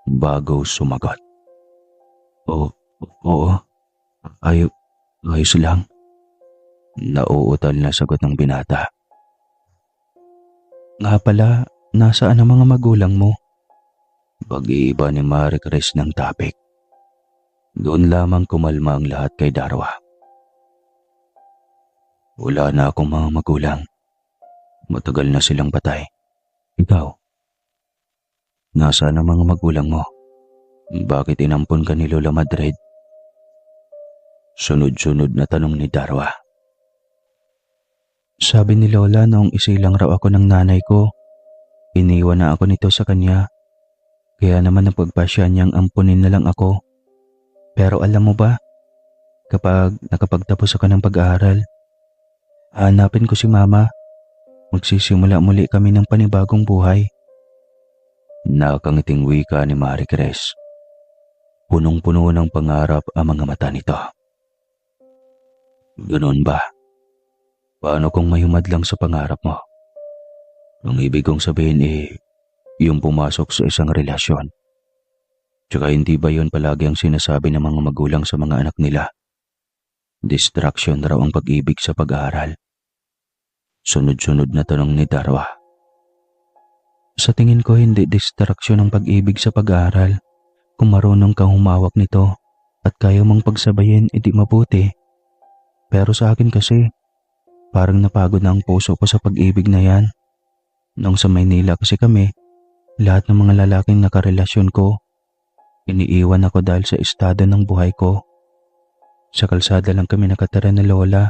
bago sumagot. Oo, ayos lang. Nauutal na sagot ng binata. Nga pala, nasaan ang mga magulang mo? Pag-iiba ni Marie Chris ng topic. Doon lamang kumalma ang lahat kay Darwa. Wala na akong mga magulang. Matagal na silang patay. Ikaw? Nasaan ang mga magulang mo? Bakit inampun ka ni Lola Madrid? Sunod-sunod na tanong ni Darwa. Sabi ni Lola noong isilang raw ako ng nanay ko, iniwan na ako nito sa kanya. Kaya naman napagpasya niyang ampunin na lang ako. Pero alam mo ba, kapag nakapagtapos ako ng pag-aaral, hanapin ko si Mama. Magsisimula muli kami ng panibagong buhay. Nakangiting wika ni Marie Chris. Punong-puno ng pangarap ang mga mata nito. Ganoon ba? Paano kung mayumad lang sa pangarap mo? Ang ibig kong sabihin yung pumasok sa isang relasyon. Tsaka hindi ba yun palagi ang sinasabi ng mga magulang sa mga anak nila? Distraction raw ang pag-ibig sa pag-aaral. Sunod-sunod na tanong ni Darwa. Sa tingin ko hindi distraction ang pag-ibig sa pag-aaral. Kung marunong kang humawak nito at kaya mong pagsabayin, edi mabuti. Pero sa akin kasi, parang napagod na ang puso ko sa pag-ibig na yan. Nung sa Maynila kasi kami, lahat ng mga lalaking nakarelasyon ko, iniiwan ako dahil sa estado ng buhay ko. Sa kalsada lang kami nakatira ni Lola.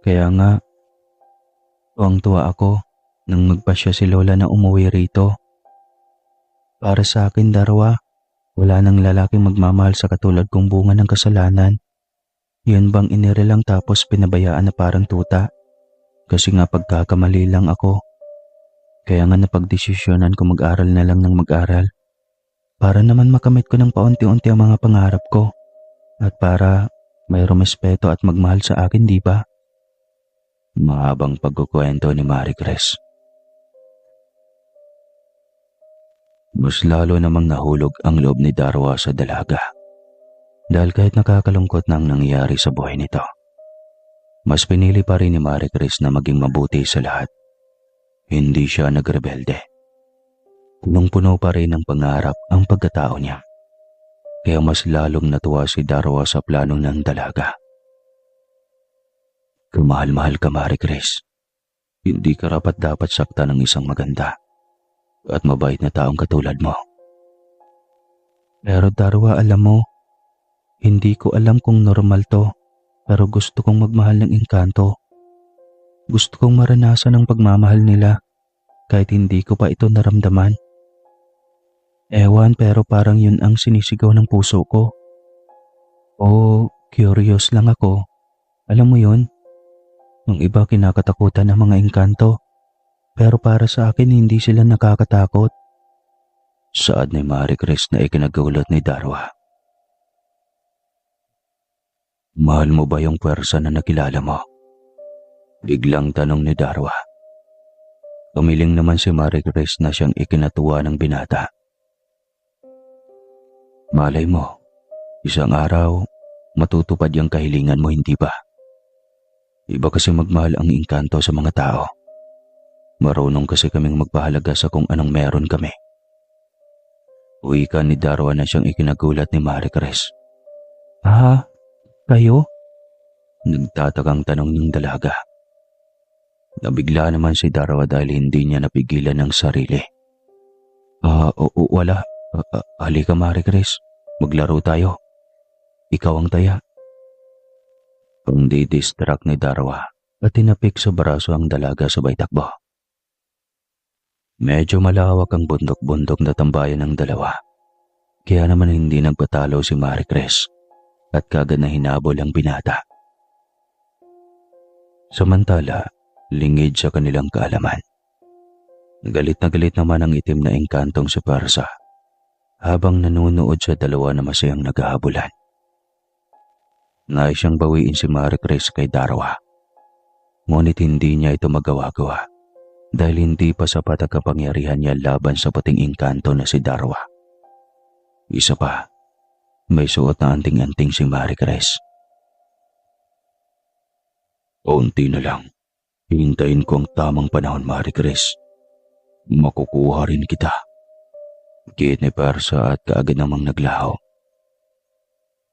Kaya nga, tuwang-tuwa ako nang magpasya si Lola na umuwi rito. Para sa akin, Darwa, wala nang lalaking magmamahal sa katulad kong bunga ng kasalanan. Yun bang inire lang tapos pinabayaan na parang tuta? Kasi nga pagkakamali lang ako. Kaya nga napagdesisyonan ko mag-aral na lang ng mag-aral. Para naman makamit ko ng paunti-unti ang mga pangarap ko. At para mayroong respeto at magmahal sa akin, di ba? Mahabang pagkukwento ni Marie Chris. Mas lalo namang nahulog ang loob ni Darwa sa dalaga. Dahil kahit nakakalungkot na ang nangyayari sa buhay nito, mas pinili pa rin ni Marie Chris na maging mabuti sa lahat. Hindi siya nagrebelde. Punong-puno pa rin ng pangarap ang pagkatao niya. kaya mas lalong natuwa si Darwa sa plano ng dalaga. Kamahal-mahal ka, Marie Chris. Hindi karapat-dapat saktan ng isang maganda at mabait na taong katulad mo. Pero Darwa, alam mo, hindi ko alam kung normal to, pero gusto kong magmahal ng engkanto. Gusto kong maranasan ang pagmamahal nila kahit hindi ko pa ito naramdaman. Ewan, pero parang yun ang sinisigaw ng puso ko. Curious lang ako. Alam mo yun? Yung iba kinakatakutan ng mga engkanto, pero para sa akin hindi sila nakakatakot. Saad ni Marie Chris na ikinagulat ni Darwa. Mahal mo ba yung pwersa na nakilala mo? Biglang tanong ni Darwa. Umiling naman si Marie Chris na siyang ikinatuwa ng binata. Malay mo, isang araw, matutupad yung kahilingan mo, hindi ba? Iba kasi magmahal ang engkanto sa mga tao. Marunong kasi kaming magpahalaga sa kung anong meron kami. Wika ni Darwa na siyang ikinagulat ni Marie Chris. Kayo? Nagtatakang tanong ng dalaga. Nabigla naman si Darwa dahil hindi niya napigilan ang sarili. Wala. Halika Marie Chris, maglaro tayo. Ikaw ang taya. Pangdidistract ni Darwa at tinapik sa braso ang dalaga sabay takbo. Medyo malawak ang bundok-bundok na tambayan ng dalawa. Kaya naman hindi nagpatalo si Marie Chris at kagad na hinabol ang binata. Samantala, lingid sa kanilang kaalaman. Galit na galit naman ang itim na engkantong si Persa habang nanunood sa dalawa na masayang naghahabulan. Nais siyang bawiin si Marie Chris kay Darwa. Ngunit hindi niya ito magawa-gawa dahil hindi pa sapat ang kapangyarihan niya laban sa puting engkanto na si Darwa. Isa pa, may suot na anting-anting si Marie Chris. Unti na lang. Hintayin ko ang tamang panahon, Marie Chris. Makukuha rin kita. Git ni Persa at kaagad namang naglaho.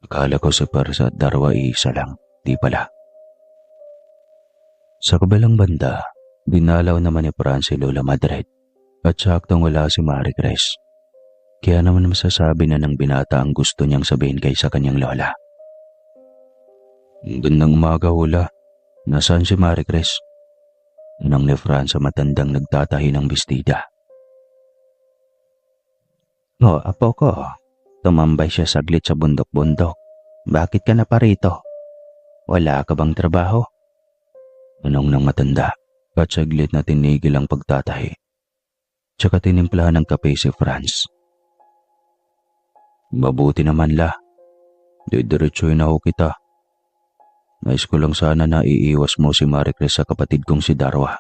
Akala ko si Persa at Darwa isa lang, di pala. Sa kabilang banda, dinalaw naman ni Franz si Lola Madrid at saktong wala si Marie Chris. Kaya naman masasabi na ng binata ang gusto niyang sabihin kay sa kanyang lola. Gandang umaga, Lola. Nasaan si Marie Chris? Tanong ni Franz sa matandang nagtatahi ng bestida. Apo ko. Tumambay siya saglit sa bundok-bundok. Bakit ka na pa rito? Wala ka bang trabaho? Tanong ng matanda at saglit na tinigil ang pagtatahi. Tsaka tinimplahan ng kape si Franz. Mabuti naman la. Didiretsuhin ako kita. Nais ko lang sana na iiwas mo si Marie Chris sa kapatid kong si Darwa.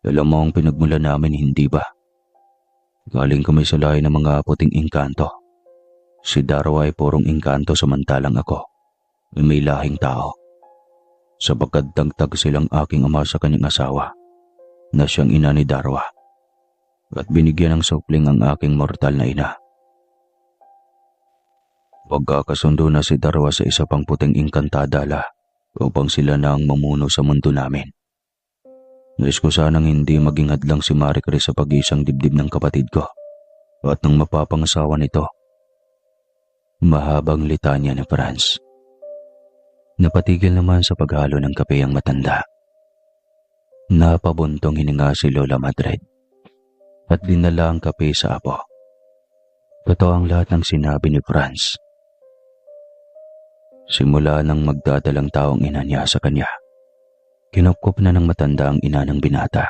Alam mo ang pinagmula namin, hindi ba? Galing kami sa lahi ng mga puting engkanto. Si Darwa ay purong engkanto samantalang ako ay may lahing tao. Sapagkat dagdag silang aking ama sa kanyang asawa na siyang ina ni Darwa at binigyan ng supling ang aking mortal na ina. Pagkakasundo na si Darwa sa isa pang puting engkantadala upang sila na ang mamuno sa mundo namin. Nais ko sanang hindi maging hadlang si Marie Chris sa pag-iisang dibdib ng kapatid ko at ng mapapangasawa nito. Mahabang litanya ni Franz. Napatigil naman sa paghalo ng kape ang matanda. Napabuntong hininga si Lola Madrid at dinala ang kape sa apo. Totoo ang lahat ng sinabi ni Franz. Simula nang magdadalang taong ina niya sa kanya, kinupkup na ng matanda ang ina ng binata.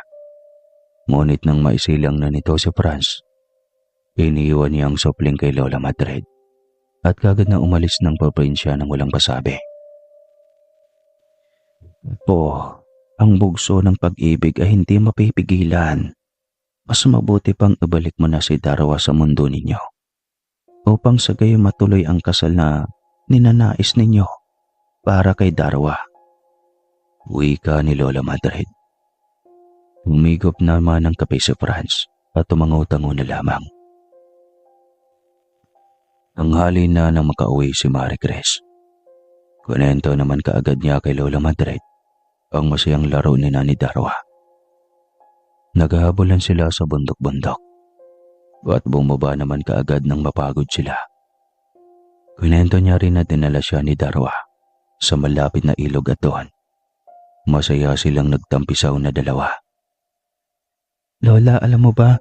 Ngunit nang maisilang na nito si Franz, iniiwan niya ang supling kay Lola Madrid at kagad na umalis ng probinsya nang walang pasabi. Po, ang bugso ng pag-ibig ay hindi mapipigilan. Mas mabuti pang ibalik mo na si Darwa sa mundo ninyo upang sa gayon matuloy ang kasal na ninanais ninyo para kay Darwa. Wika ni Lola Madrid. Humigop naman ng kape si Franz at tumango-tango na lamang. Tanghali na nang makauwi si Marie Chris. Kunento naman kaagad niya kay Lola Madrid ang masayang laro ni Nani Darwa. Naghahabulan sila sa bundok-bundok at bumaba naman kaagad nang mapagod sila. Kunento niya rin na dinala siya ni Darwa sa malapit na ilog at doon masaya silang nagtampisaw na dalawa. Lola, alam mo ba,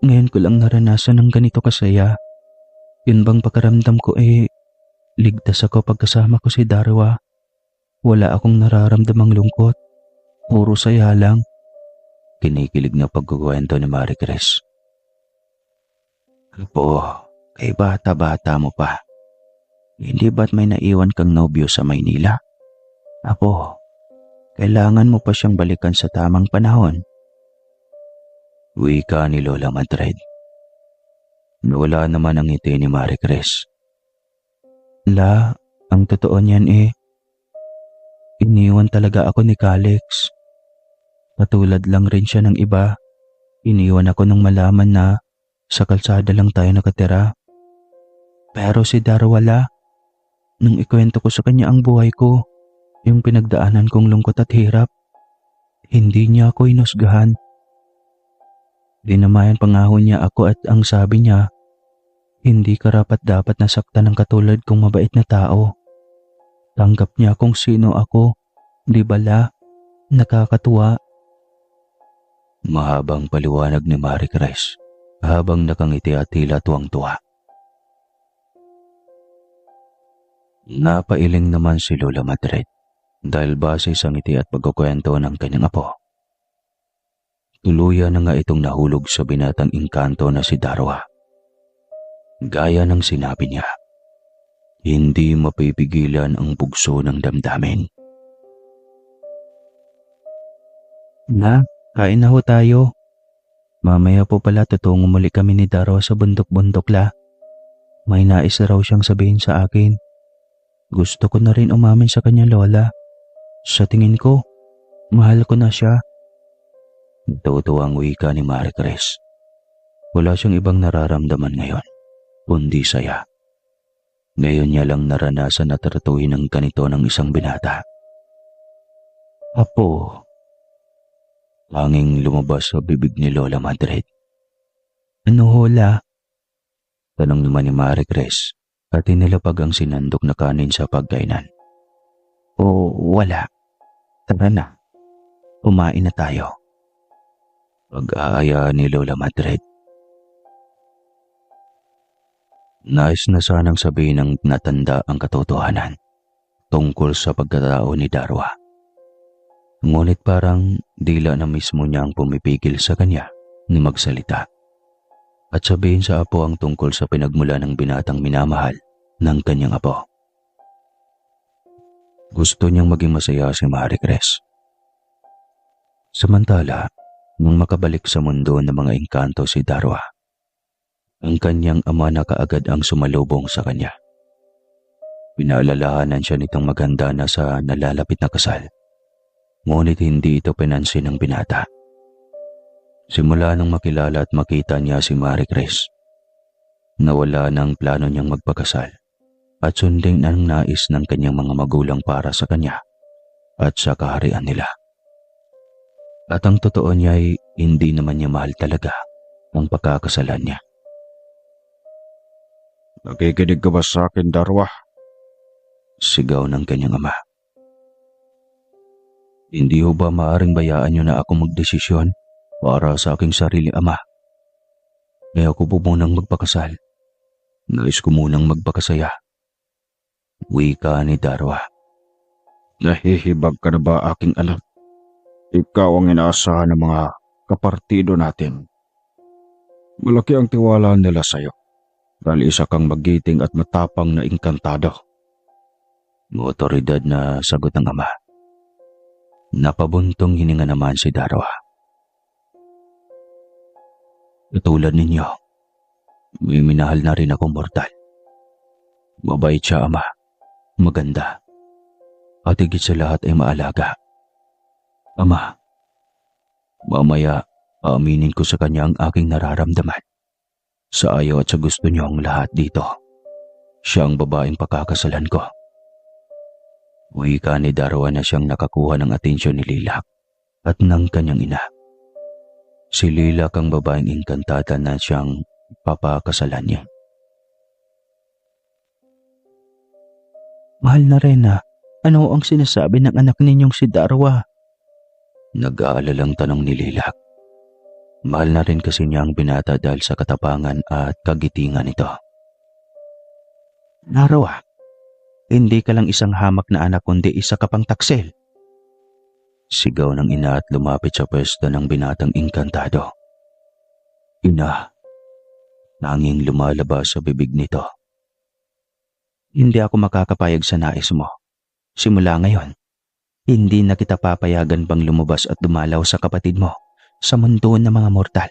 ngayon ko lang naranasan ng ganito kasaya. Yun bang pakaramdam ko ligtas ako pagkasama ko si Darwa. Wala akong nararamdamang lungkot. Puro saya lang. Kinikilig na pagkukwento ni Marie Chris. Apo, kay bata-bata mo pa. Hindi ba't may naiwan kang nobyo sa Maynila? Apo, kailangan mo pa siyang balikan sa tamang panahon. Wika ni Lola Madrid. Nawala naman ang ngiti ni Marie Chris. La, ang totoo niyan iniwan talaga ako ni Calix. Patulad lang rin siya ng iba. Iniwan ako nang malaman na sa kalsada lang tayo nakatira. Pero si Darwala, nung ikwento ko sa kanya ang buhay ko, yung pinagdaanan kong lungkot at hirap, hindi niya ako inusgahan. Dinamayan pangaho niya ako at ang sabi niya, hindi karapat dapat nasaktan ng katulad kong mabait na tao. Tanggap niya kung sino ako, di ba la? Nakakatuwa. Mahabang paliwanag ni Marie Chris habang nakangiti at tila tuwang-tuwa. Napailing naman si Lola Madrid dahil base sa ngiti at pagkukwento ng kanyang apo. Tuluyan na nga itong nahulog sa binatang engkanto na si Darwa. Gaya ng sinabi niya, hindi mapipigilan ang bugso ng damdamin. Na, kain na ho tayo. Mamaya po pala tutungo muli kami ni Darwa sa bundok-bundok la. May nais raw siyang sabihin sa akin. Gusto ko na rin umamin sa kanya, Lola. Sa tingin ko, mahal ko na siya. Natutuwa ang wika ni Marie Chris. Wala siyang ibang nararamdaman ngayon, kundi saya. Ngayon niya lang naranasan at tratuhin ang ganito ng isang binata. Apo, Tanging lumabas sa bibig ni Lola Madrid. ano hola? Tanong naman ni Marie Chris at inilapag ang sinandok na kanin sa pagkainan. O wala. Tara na. Kumain na tayo. Pag-aaya ni Lola Madrid. Nais na sanang sabihin ng natanda ang katotohanan tungkol sa pagkatao ni Darwa. Ngunit parang dila na mismo niya ang pumipigil sa kanya ni magsalita at sabihin sa apo ang tungkol sa pinagmula ng binatang minamahal ng kanyang apo. Gusto niyang maging masaya si Marie Chris. Samantala, nung makabalik sa mundo ng mga engkanto si Darwa, ang kanyang ama na kaagad ang sumalubong sa kanya. Pinaalalahanan siya nitong maganda na sa nalalapit na kasal, ngunit hindi ito pinansin ng binata. Simula nang makilala at makita niya si Marie Chris, nawala ng plano niyang magpakasal at sundin ang nais ng kanyang mga magulang para sa kanya at sa kaharian nila. At ang totoo niya ay hindi naman niya mahal talaga ang pagkakasalan niya. Nakikinig ka ba sa akin, Darwa? Sigaw ng kanyang ama. Hindi ho ba maaring bayaan niyo na ako magdesisyon para sa aking sarili, ama? Kaya ako po munang magpakasal. Nais ko munang magpakasaya. Wika ni Darwa. Nahihibag ka na ba, aking anak? Ikaw ang inaasahan ng mga kapartido natin. Malaki ang tiwala nila sa'yo dahil isa kang magiting at matapang na engkantado. Otoridad na sagot ng ama. Napabuntong hininga naman si Darwa. Katulad ninyo, may minahal na rin akong mortal. Mabait siya, ama. Maganda. At higit sa lahat ay maalaga. Ama, mamaya aaminin ko sa kanya ang aking nararamdaman. Sa ayaw at sa gusto niyo ang lahat dito Siya ang babaeng pakakasalan ko. Wika ni Darwa na siyang nakakuha ng atensyon ni Lilak at ng kanyang ina. Si Lilak ang babaeng engkantada na siyang papakasalan niya. Mahal na Rena, ano ang sinasabi ng anak ninyong si Darwa? Nag-aalalang tanong ni Lilak. Mahal na rin kasi niya ang binata dahil sa katapangan at kagitingan nito. Darwa, hindi ka lang isang hamak na anak kundi isa ka pang taksil. Sigaw ng ina at lumapit sa pwesto ng binatang engkantado. Ina, nanging lumalabas sa bibig nito. Hindi ako makakapayag sa nais mo. Simula ngayon, hindi na kita papayagan pang lumabas at dumalaw sa kapatid mo sa mundo ng mga mortal.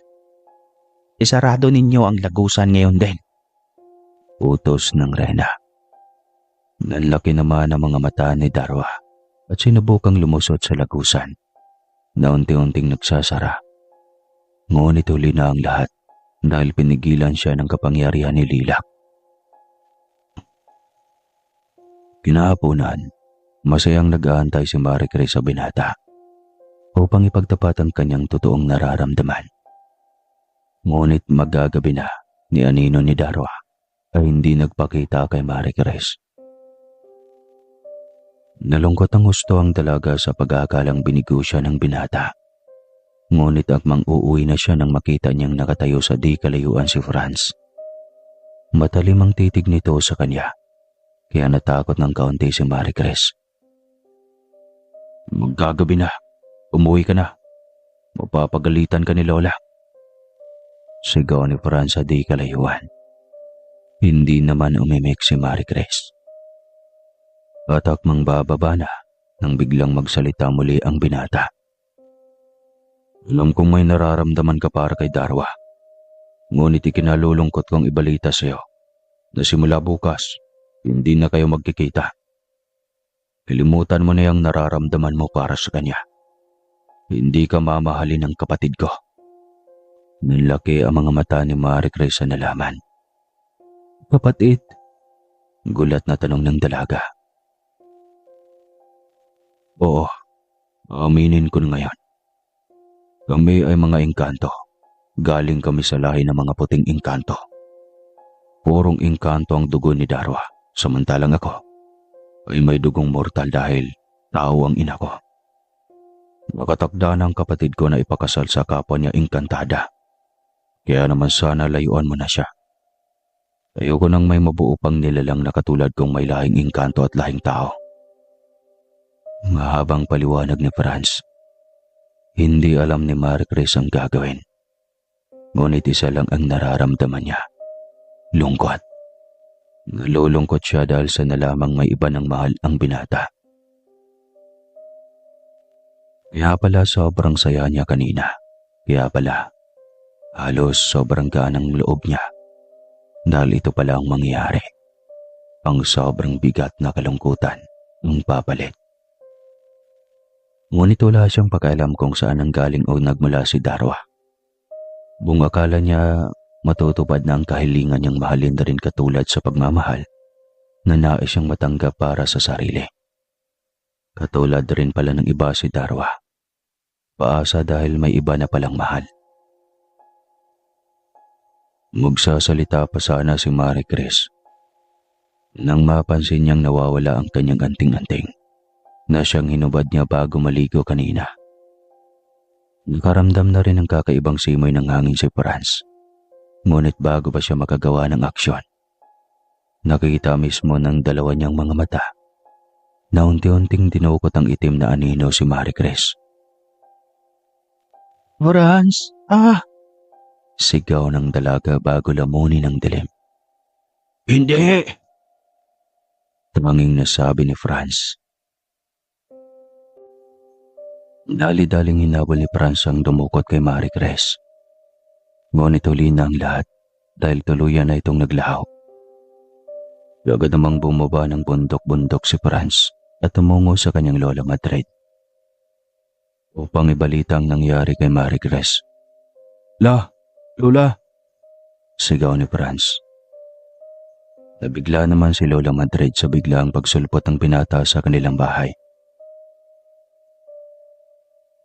Isarado ninyo ang lagusan ngayon din. Utos ng Rena. Nanlaki naman ang mga mata ni Darwa at sinubukang lumusot sa lagusan na unti-unting nagsasara. Ngunit huli na ang lahat dahil pinigilan siya ng kapangyarihan ni Lilak. Kinahaponan, masayang nag-aantay si Marie Chris sa binata upang ipagtapat ang kanyang totoong nararamdaman. Ngunit magagabi na ni anino ni Darwa ay hindi nagpakita kay Marie Chris. Nalungkot ang husto ang dalaga sa pag-aakalang binigo siya ng binata. Ngunit akmang uuwi na siya nang makita niyang nakatayo sa di kalayuan si Franz. Matalim ang titig nito sa kanya, kaya natakot ng kaunti si Marie Chris. Magagabi na, umuwi ka na. Mapapagalitan ka ni Lola. Sigaw ni Franz sa di kalayuan. Hindi naman umimik si Marie Chris. At akmang bababa na nang biglang magsalita muli ang binata. Alam kong may nararamdaman ka para kay Darwa. Ngunit ikinalulungkot kong ibalita sa iyo na simula bukas, hindi na kayo magkikita. Kalimutan mo na yung nararamdaman mo para sa kanya. Hindi ka mamahalin ng kapatid ko. Nalaki ang mga mata ni Marie Chris sa nalaman. Kapatid? Gulat na tanong ng dalaga. Oo, aminin ko na ngayon. Kami ay mga engkanto. Galing kami sa lahi ng mga puting engkanto. Purong engkanto ang dugo ni Darwa, samantalang ako ay may dugong mortal dahil tao ang ina ko. Nakatakda ng kapatid ko na ipakasal sa kapwa niya engkantada. Kaya naman sana layuan mo na siya. Ayoko nang may mabuo pang nilalang na katulad kong may lahing engkanto at lahing tao. Mahabang paliwanag ni Franz. Hindi alam ni Marie Chris ang gagawin. Ngunit isa lang ang nararamdaman niya. Lungkot. Nalulungkot siya dahil sa nalamang may iba ng mahal ang binata. Kaya pala sobrang saya niya kanina. Kaya pala halos sobrang gaan ang loob niya. Dahil ito pala ang mangyayari. Ang sobrang bigat na kalungkutan ang papalit. Ngunit wala siyang pakialam kung saan ang galing o nagmula si Darwa. Buong akala niya matutupad na ang kahilingan niyang mahalin na rin katulad sa pagmamahal na nais siyang matanggap para sa sarili. Katulad rin pala ng iba si Darwa. Paasa dahil may iba na palang mahal. Magsasalita pa sana si Marie Chris nang mapansin niyang nawawala ang kanyang anting-anting na siyang hinubad niya bago maligo kanina. Nakaramdam na rin ng kakaibang simoy ng hangin si Franz. Ngunit bago pa siya makagawa ng aksyon, nakikita mismo ng dalawa niyang mga mata na unti-unting dinukot ang itim na anino si Marie Chris. Franz! Sigaw ng dalaga bago lamunin ng dilim. Hindi! Tanging nasabi ni Franz. Dali-daling hinabol ni Franz ang dumukot kay Marie Chris. Ngunit huli na ang lahat dahil tuluyan na itong naglaho. Agad namang bumaba ng bundok-bundok si Franz at tumungo sa kanyang lola Madrid upang ibalita ang nangyari kay Marie Chris. Lola! Sigaw ni Franz. Nabigla naman si Lola Madrid sa biglaang pagsulpot ng binata sa kanilang bahay.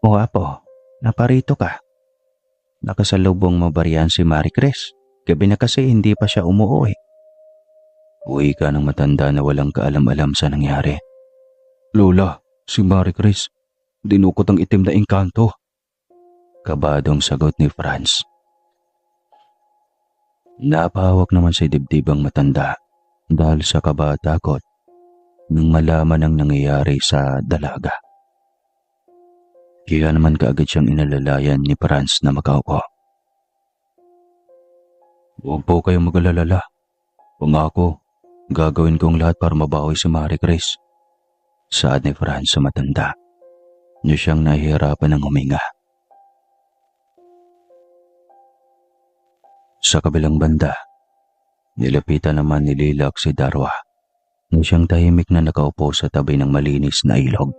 O apo, naparito ka. Nakasalubong mo ba riyan si Marie Chris? Gabi na kasi hindi pa siya umuwi. Uwi ka ng matanda na walang kaalam-alam sa nangyari. Lola, si Marie Chris, dinukot ang itim na engkanto. Kabadong sagot ni Franz. Napahawak naman si dibdib ang matanda dahil sa kaba at takot nang malaman ang nangyayari sa dalaga. Kaya naman kaagad siyang inalalayan ni Franz na makaupo. Huwag po kayong mag-alala. Pangako, gagawin ko ang lahat para mabawi si Marie Chris. Saad ni Franz sa matanda. Niya siyang nahihirapan ng huminga. Sa kabilang banda, nilapitan naman ni Lilac si Darwa na siyang tahimik na nakaupo sa tabi ng malinis na ilog.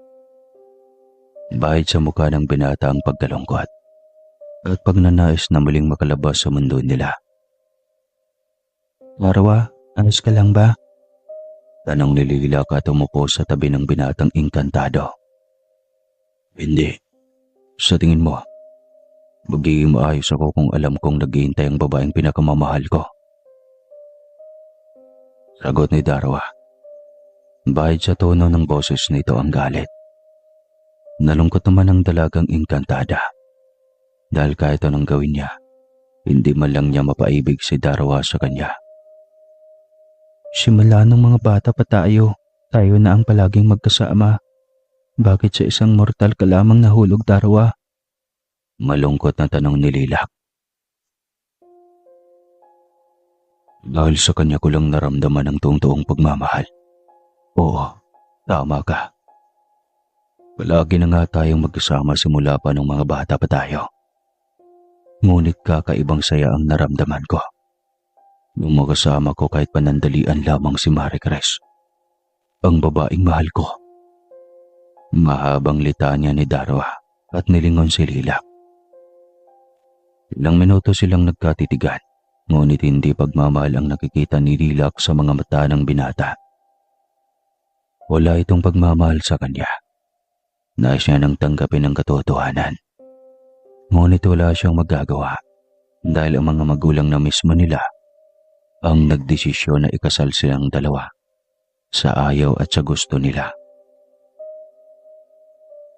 Bahid sa mukha ng binata ang pagkalungkot at pagnanais na muling makalabas sa mundo nila. Darwa, ayos ka lang ba? Tanong ni Lilac at umupo sa tabi ng binatang engkantado. Hindi. Sa tingin mo, magiging maayos ako kung alam kong naghihintay ang babaeng pinakamamahal ko. Sagot ni Darwa. Bahid sa tono ng boses nito ang galit. Nalungkot naman ang dalagang engkantada. Dahil kahit anong gawin niya, hindi man lang niya mapaibig si Darwa sa kanya. Simula nung mga bata pa tayo na ang palaging magkasama. Bakit sa isang mortal ka lamang nahulog, Darwa? Malungkot na tanong ni Lilac. Dahil sa kanya ko lang naramdaman ang tuong pagmamahal. Oo, tama ka. Palagi na nga tayong magkasama simula pa nung mga bata pa tayo. Ngunit kakaibang saya ang naramdaman ko nung makasama ko kahit panandalian lamang si Marie Chris, ang babaeng mahal ko. Mahabang litanya ni Darwa at nilingon si Lilac. Ilang minuto silang nagkatitigan, ngunit hindi pagmamahal ang nakikita ni Lilac sa mga mata ng binata. Wala itong pagmamahal sa kanya. Nais niya nang tanggapin ang katotohanan. Ngunit wala siyang magagawa dahil ang mga magulang na mismo nila ang nagdesisyon na ikasal silang dalawa sa ayaw at sa gusto nila.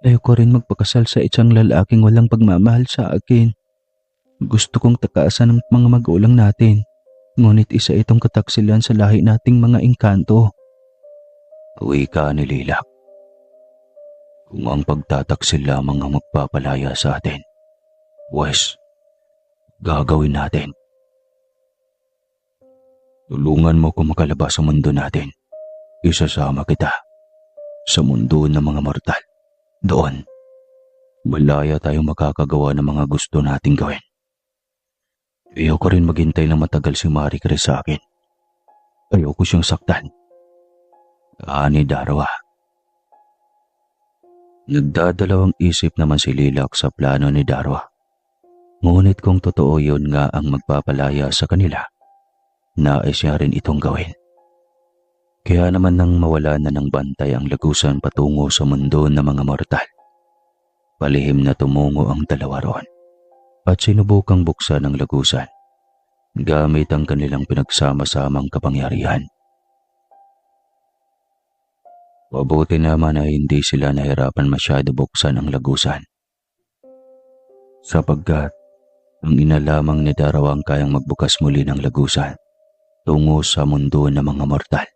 Ayoko rin magpakasal sa isang lalaking walang pagmamahal sa akin. Gusto kong takasan ng mga magulang natin, ngunit isa itong kataksilan sa lahi nating mga engkanto. Wika ni Lilac. Kung ang pagtataksil lamang ang magpapalaya sa atin, Wes, gagawin natin. Tulungan mo kung makalabas sa mundo natin. Isasama kita sa mundo ng mga mortal. Doon, malaya tayong makakagawa ng mga gusto nating gawin. Ayoko rin maghintay ng matagal si Marie Chris sa akin. Ayoko siyang saktan. Ani Darwa. Nagdadalawang isip naman si Lilac sa plano ni Darwa. Ngunit kung totoo yun nga ang magpapalaya sa kanila, nais niya rin itong gawin. Kaya naman nang mawala na ng bantay ang lagusan patungo sa mundo ng mga mortal, palihim na tumungo ang dalawa roon at sinubukang buksan ang lagusan gamit ang kanilang pinagsama-samang kapangyarihan. Mabuti naman ay hindi sila nahirapan masyado buksan ang lagusan, sapagkat ang ina lamang ni Darwa ang kayang magbukas muli ng lagusan tungo sa mundo ng mga mortal.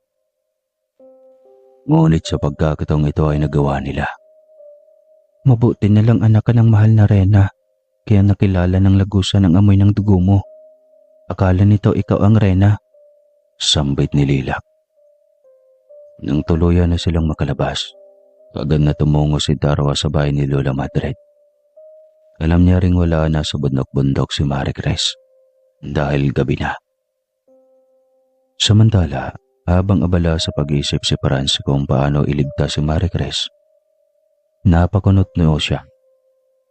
Ngunit sa pagkakataong ito ay nagawa nila. Mabuti na lang anak ka ng mahal na Rena, kaya nakilala ng lagusan ang amoy ng dugo mo. Akala nito ikaw ang Rena. Sambit ni Lilac. Nang tuluyan na silang makalabas, agad na tumungo si Darwa sa bahay ni Lola Madrid. Alam niya ring wala na sa bundok-bundok si Marie Chris dahil gabi na. Samantala, habang abala sa pag-iisip si Franz kung paano iligtas si Marie Chris, napakunot niyo siya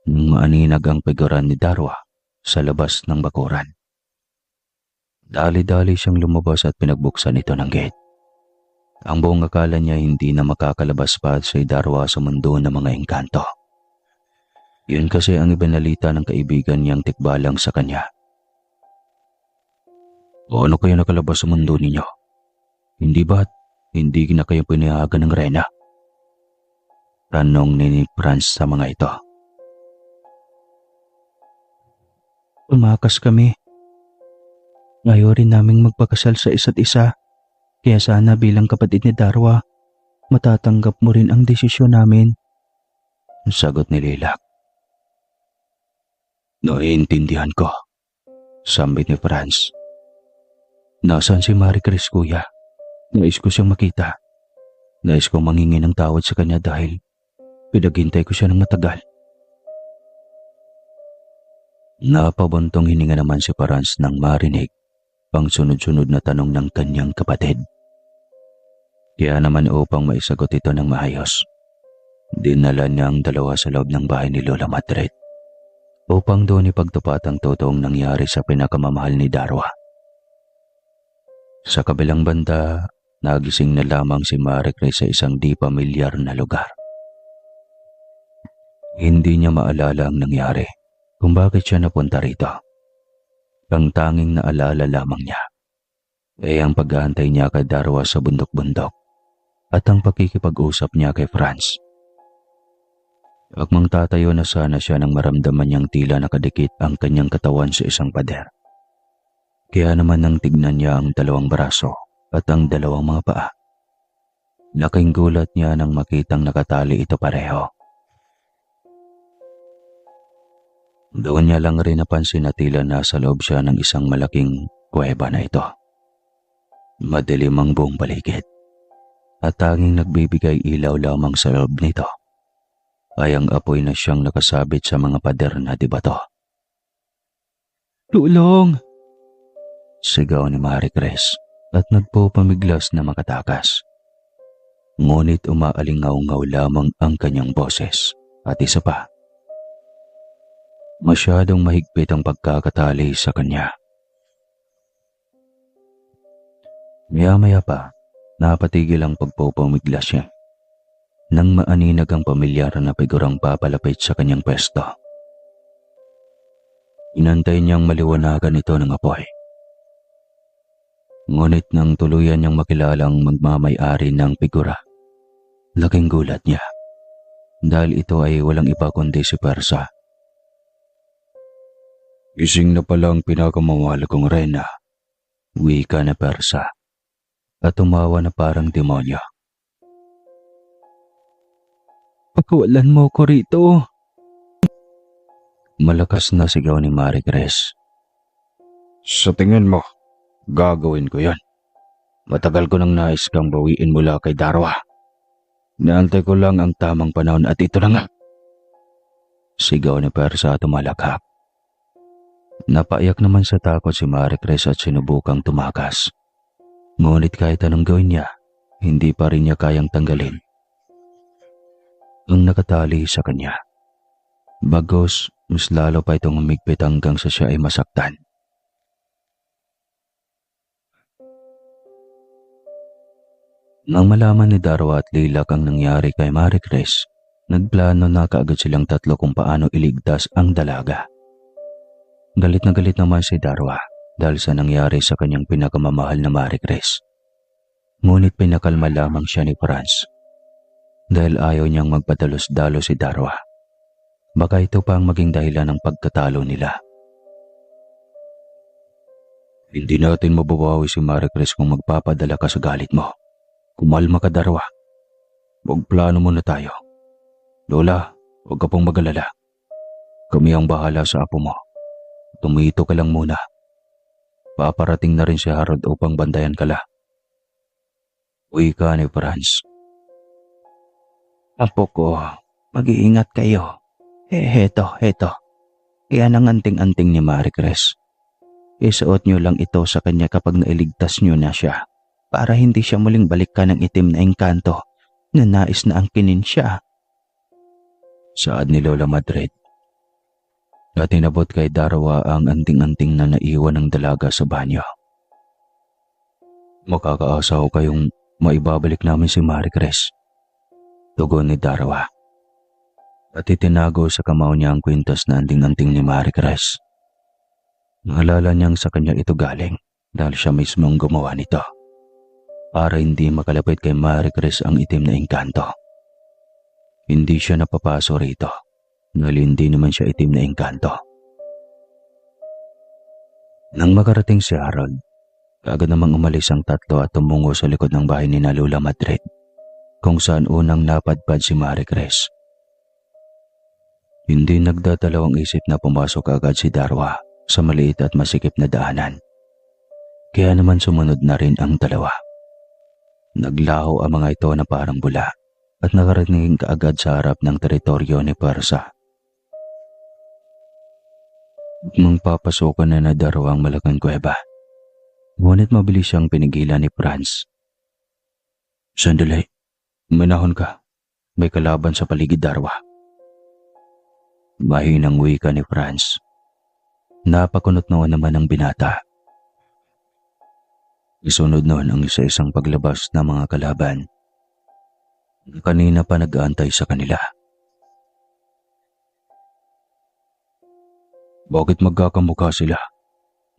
nang maaninag ang figuran ni Darwa sa labas ng bakuran. Dali-dali siyang lumabas at pinagbuksan ito ng gate. Ang buong akala niya hindi na makakalabas pa si Darwa sa mundo ng mga engkanto. Yun kasi ang ibinalita ng kaibigan niyang tikbalang sa kanya. O ano kayo nakalabas sa mundo ninyo? Hindi ba't hindi na kayo pinayagan ng reyna? Tanong ni Franz sa mga ito. Tumakas kami. Ayaw rin naming magpakasal sa isa't isa. Kaya sana bilang kapatid ni Darwa, matatanggap mo rin ang desisyon namin. Sagot ni Lilac. Naiintindihan ko, sambit ni Franz. Nasaan si Marie Chris, kuya? Nais ko siyang makita. Nais kong manghingi ng tawad sa kanya dahil pinaghintay ko siya ng matagal. Napabuntong hininga naman si Franz nang marinig ang sunod-sunod na tanong ng kanyang kapatid. Kaya naman upang maisagot ito ng maayos, dinala niya ang dalawa sa loob ng bahay ni Lola Madrid upang doon ipagtupat ang totoong nangyari sa pinakamamahal ni Darwa. Sa kabilang banda, nagising na lamang si Marie Chris sa isang di pamilyar na lugar. Hindi niya maalala ang nangyari kung bakit siya napunta rito. Ang tanging naalala lamang niya ay ang pag-aantay niya kay Darwa sa bundok-bundok at ang pakikipag-usap niya kay Franz. Akmang tatayo na sana siya nang maramdaman niyang tila nakadikit ang kanyang katawan sa isang pader. Kaya naman nang tignan niya ang dalawang braso at ang dalawang mga paa, laking gulat niya nang makitang nakatali ito pareho. Doon niya lang rin napansin na tila nasa loob siya ng isang malaking kuweba na ito. Madilim ang buong paligid at tanging nagbibigay ilaw lamang sa loob nito ay ang apoy na siyang nakasabit sa mga pader na dibato. Tulong! Sigaw ni Marie Chris at nagpupamiglas na makatakas. Ngunit umaalingaw-ngaw lamang ang kanyang boses at isa pa, masyadong mahigpit ang pagkakatali sa kanya. Maya-maya pa, napatigil ang pagpupamiglas niya nang maaninag ang pamilyar na figurang papalapit sa kanyang pwesto. Inantay niyang maliwanagan ito ng apoy. Ngunit nang tuluyan niyang makilalang magmamay-ari ng figura, laking gulat niya dahil ito ay walang iba kundi si Persa. Gising na palang pinakamamahal kong reyna. Wika na Persa at tumawa na parang demonyo. Pakawalan mo ko rito. Malakas na sigaw ni Marie Chris. Sa tingin mo, gagawin ko yan. Matagal ko nang nais kang bawiin mula kay Darwa. Naantay ko lang ang tamang panahon at ito na nga. Sigaw ni Persa at tumalakak. Napaiyak naman sa takot si Marie Chris at sinubukang tumakas. Ngunit kahit anong gawin niya, hindi pa rin niya kayang tanggalin ang nakatali sa kanya. Bagos, mas lalo pa itong humigpit hanggang sa siya ay masaktan. Nang malaman ni Darwa at Lilac ang nangyari kay Marie Chris, nagplano na kaagad silang tatlo kung paano iligtas ang dalaga. Galit na galit naman si Darwa dahil sa nangyari sa kanyang pinakamamahal na Marie Chris. Ngunit pinakalma lamang siya ni Franz dahil ayaw niyang magpadalos-dalos si Darwa. Baka ito pa ang maging dahilan ng pagkatalo nila. Hindi natin mababawi si Marie Chris kung magpapadala ka sa galit mo. Kumalma ka, Darwa. Magplano muna tayo. Lola, huwag ka pong mag-alala. Kami ang bahala sa apo mo. Tumito ka lang muna. Paparating na rin si Harold upang bandayan ka la. Uy ka ni Franz. Apo ko, mag-iingat kayo. Heto. Kaya nanganting-anting ni Marie Chris. Isuot niyo lang ito sa kanya kapag nailigtas niyo na siya para hindi siya muling balikan ng itim na engkanto na nais na angkinin siya. Saad ni Lola Madrid. At inabot kay Darwa ang anting-anting na naiwan ng dalaga sa banyo. Makakaasa ko kayong maibabalik namin si Maricres, tugon ni Darwa. At itinago sa kamao niya ang kwintas na anting-anting ni Maricres. Naalala niyang sa kanya ito galing dahil siya mismong gumawa nito para hindi makalapit kay Maricres ang itim na engkanto. Hindi siya napapaso rito dahil hindi naman siya itim na engkanto. Nang makarating si Harold, kaagad namang umalis ang tatlo at tumungo sa likod ng bahay ni Lola Madrid kung saan unang napadpad si Maricres. Hindi nagdadalawang isip na pumasok agad si Darwa sa maliit at masikip na daanan. Kaya naman sumunod na rin ang dalawa. Naglaho ang mga ito na parang bula at nakarating kaagad sa harap ng teritoryo ni Persa. Nang papasokan na Darwa ang malaking kuweba, ngunit mabilis siyang pinigilan ni Franz. Sandali, manahon ka. May kalaban sa paligid, Darwa. Mahinang wika ni Franz. Napakunot noon naman ang binata. Isunod noon ang isa-isang paglabas ng mga kalaban. Kanina pa nag-aantay sa kanila. Bakit magkakamukha sila?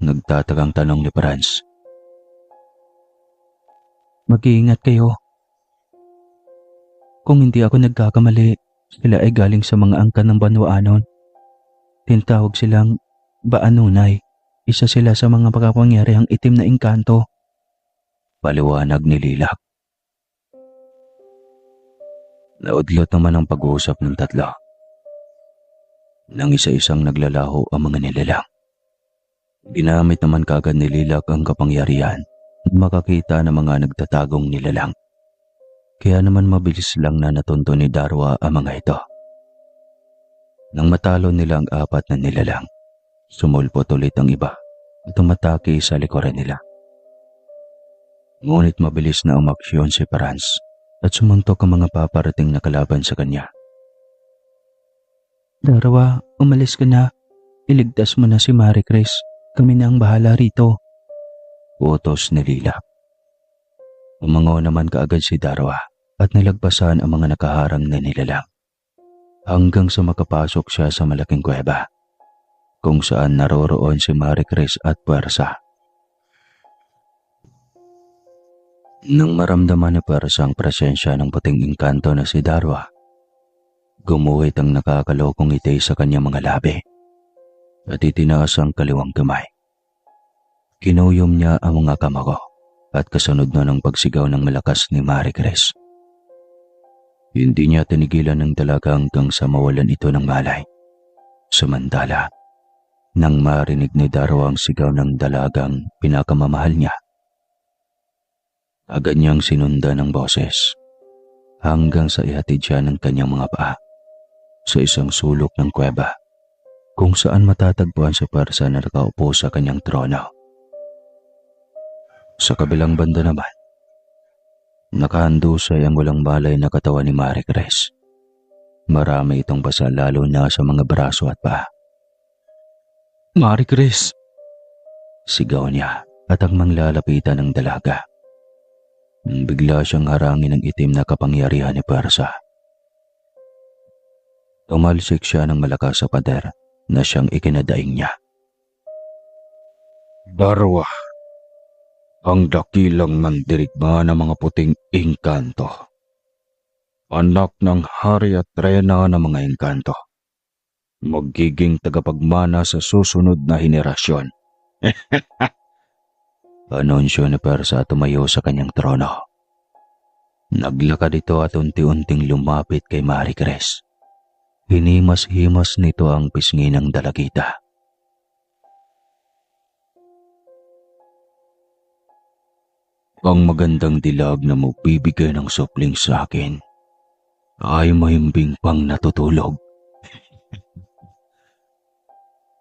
Nagtatagang tanong ni Franz. Mag-iingat kayo. Kung hindi ako nagkakamali, sila ay galing sa mga angkan ng Banwaanon. Tinatawag silang Baanunay. Isa sila sa mga pagkapangyarihang itim na engkanto. Paliwanag ni Lilac. Naudlot naman ang pag-uusap ng tatlo. Nang isa-isang naglalaho ang mga nilalang. Ginamit naman kagad ni Lilac ang kapangyarihan at makakita ng mga nagtatagong nilalang. Kaya naman mabilis lang na natunto ni Darwa ang mga ito. Nang matalo nila ang apat na nilalang, sumulpot ulit ang iba at tumatake sa likuran nila. Ngunit mabilis na umaksyon si Franz at sumuntok ang mga paparating na kalaban sa kanya. Darwa, umalis ka na. Iligtas mo na si Maricres. Kami na ang bahala rito. Utos ni Lilac. Umango naman kaagad si Darwa at nilagpasan ang mga nakaharang na nilalang. Hanggang sa makapasok siya sa malaking kuweba, kung saan naroroon si Maricres at Puwersa. Nang maramdaman ni Puwersa ang presensya ng puting engkanto na si Darwa, gumuhit ang nakakalokong ngiti sa kanyang mga labi at itinaas ang kaliwang kamay. Kinuyom niya ang mga kamao at kasunod na ng pagsigaw ng malakas ni Maricres. Hindi niya tinigilan ng dalaga hanggang sa mawalan ito ng malay. Samantala, nang marinig ni Darwa ang sigaw ng dalagang pinakamamahal niya, agad niyang sinundan ng boses hanggang sa ihatid siya ng kanyang mga paa sa isang sulok ng kuweba kung saan matatagpuan si Puwersa na nakaupo sa kanyang trono. Sa kabilang banda naman, nakahandusay ang walang malay na katawan ni Maricres. Marami itong basa lalo na sa mga braso at paa. Maricres! Sigaw niya at ang manglalapitan ng dalaga. Bigla siyang harangin ng itim na kapangyarihan ni Puwersa. Tumalsik siya ng malakas sa pader na siyang ikinadaing niya. Darwa, ang dakilang mandirigma ng mga puting engkanto. Anak ng hari at reyna ng mga engkanto. Magiging tagapagmana sa susunod na henerasyon. Anunsyo ni Puwersa at tumayo sa kanyang trono. Naglakad ito at unti-unting lumapit kay Maricres. Hinimas-himas nito ang pisngi ng dalagita. Ang magandang dilag na magbibigay ng supling sa akin ay mahimbing pang natutulog.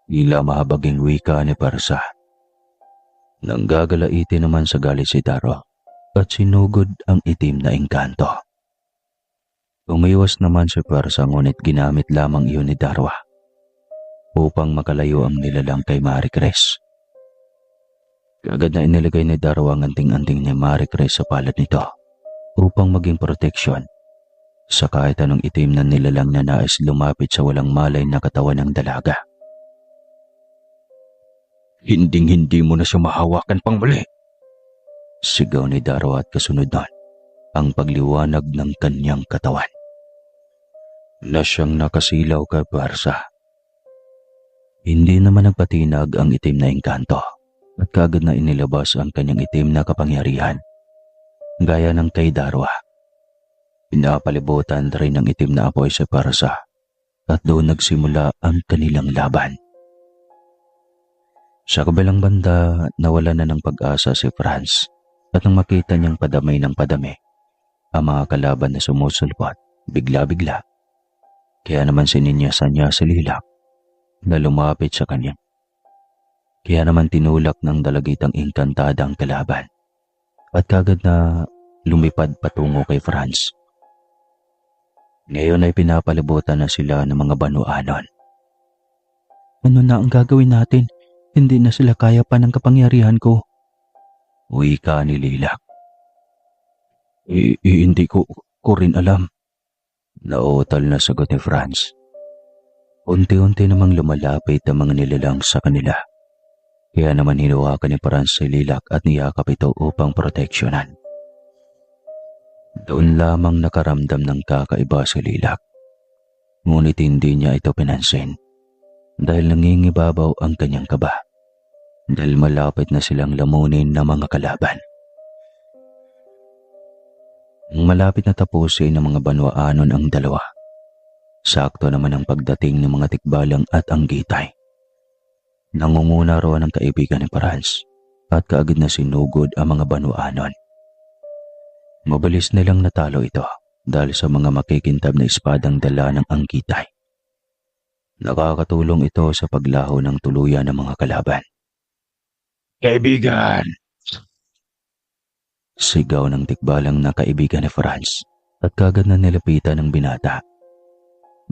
Tila mahabaging wika ni Puwersa. Nang gagalaiti naman sa galit si Darwa at sinugod ang itim na engkanto. Umiwas naman si Puwersa ngunit ginamit lamang iyon ni Darwa upang makalayo ang nilalang kay Maricres. Kaagad na inilagay ni Darwa ang anting-anting ni Marie Chris sa palad nito upang maging proteksyon sa kahit anong itim na nilalang na nais lumapit sa walang malay na katawan ng dalaga. Hinding-hindi mo na siya mahawakan pang muli. Sigaw ni Darwa at kasunod nun ang pagliwanag ng kanyang katawan na siyang nakasilaw kay Puwersa. Hindi naman nagpatinag ang itim na engkanto at kaagad na inilabas ang kanyang itim na kapangyarihan. Gaya ng kay Darwa, pinapalibutan rin ng itim na apoy si Puwersa at doon nagsimula ang kanilang laban. Sa kabilang banda, nawala na ng pag-asa si Franz at nang makita niyang padamay ng padami ang mga kalaban na sumusulpot bigla-bigla. Kaya naman sininyasan niya si Lilac na lumapit sa kanya. Kaya naman tinulak ng dalagitang engkantada ang kalaban at kagad na lumipad patungo kay Franz. Ngayon ay pinapalibutan na sila ng mga banuanon. Ano na ang gagawin natin? Hindi na sila kaya pa ng kapangyarihan ko. Wika ni Lilac. Hindi ko rin alam. Nautal na sagot ni Franz. Unti-unti namang lumalapit ang mga nilalang sa kanila. Kaya naman hinawakan ni Franz si Lilac at niyakap ito upang proteksyonan. Doon lamang nakaramdam ng kakaiba si Lilac. Ngunit hindi niya ito pinansin dahil nangingibabaw ang kanyang kaba dahil malapit na silang lamunin ng mga kalaban. Nang malapit na tapusin ng mga banwaanon ang dalawa, sakto naman ang pagdating ng mga tikbalang at ang gitay. Nangunguna roon ang kaibigan ni Franz at kaagad na sinugod ang mga banwaanon. Mabilis nilang natalo ito dahil sa mga makikintab na espadang dala ng anggitay. Nakakatulong ito sa paglaho ng tuluyan ng mga kalaban. Kaibigan! Sigaw ng tikbalang na kaibigan ni Franz at kagad na nilapitan ng binata.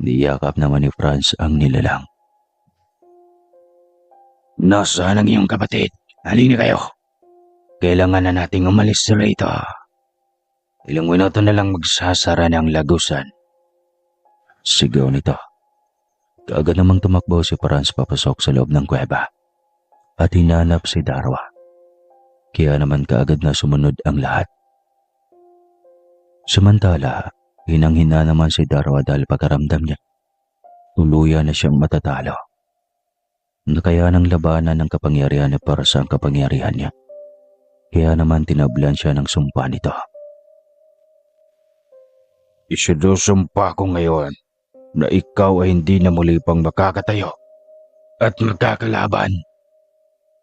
Niyakap naman ni Franz ang nilalang. Nasaan ang iyong kapatid? Halina kayo. Kailangan na nating umalis sa rito. Ilang minuto na lang magsasara ng lagusan. Sigaw nito. Kaagad namang tumakbo si Franz papasok sa loob ng kuweba at hinanap si Darwa. Kaya naman kaagad na sumunod ang lahat. Samantala, hinang-hina naman si Darwa dahil pagkaramdam niya. Tuluyan na siyang matatalo. Nakaya ng labanan ng kapangyarihan ni Puwersa ang kapangyarihan niya. Kaya naman tinablan siya ng sumpa nito. Isinusumpa ko ngayon na ikaw ay hindi na muli pang makakatayo at magkakalaban.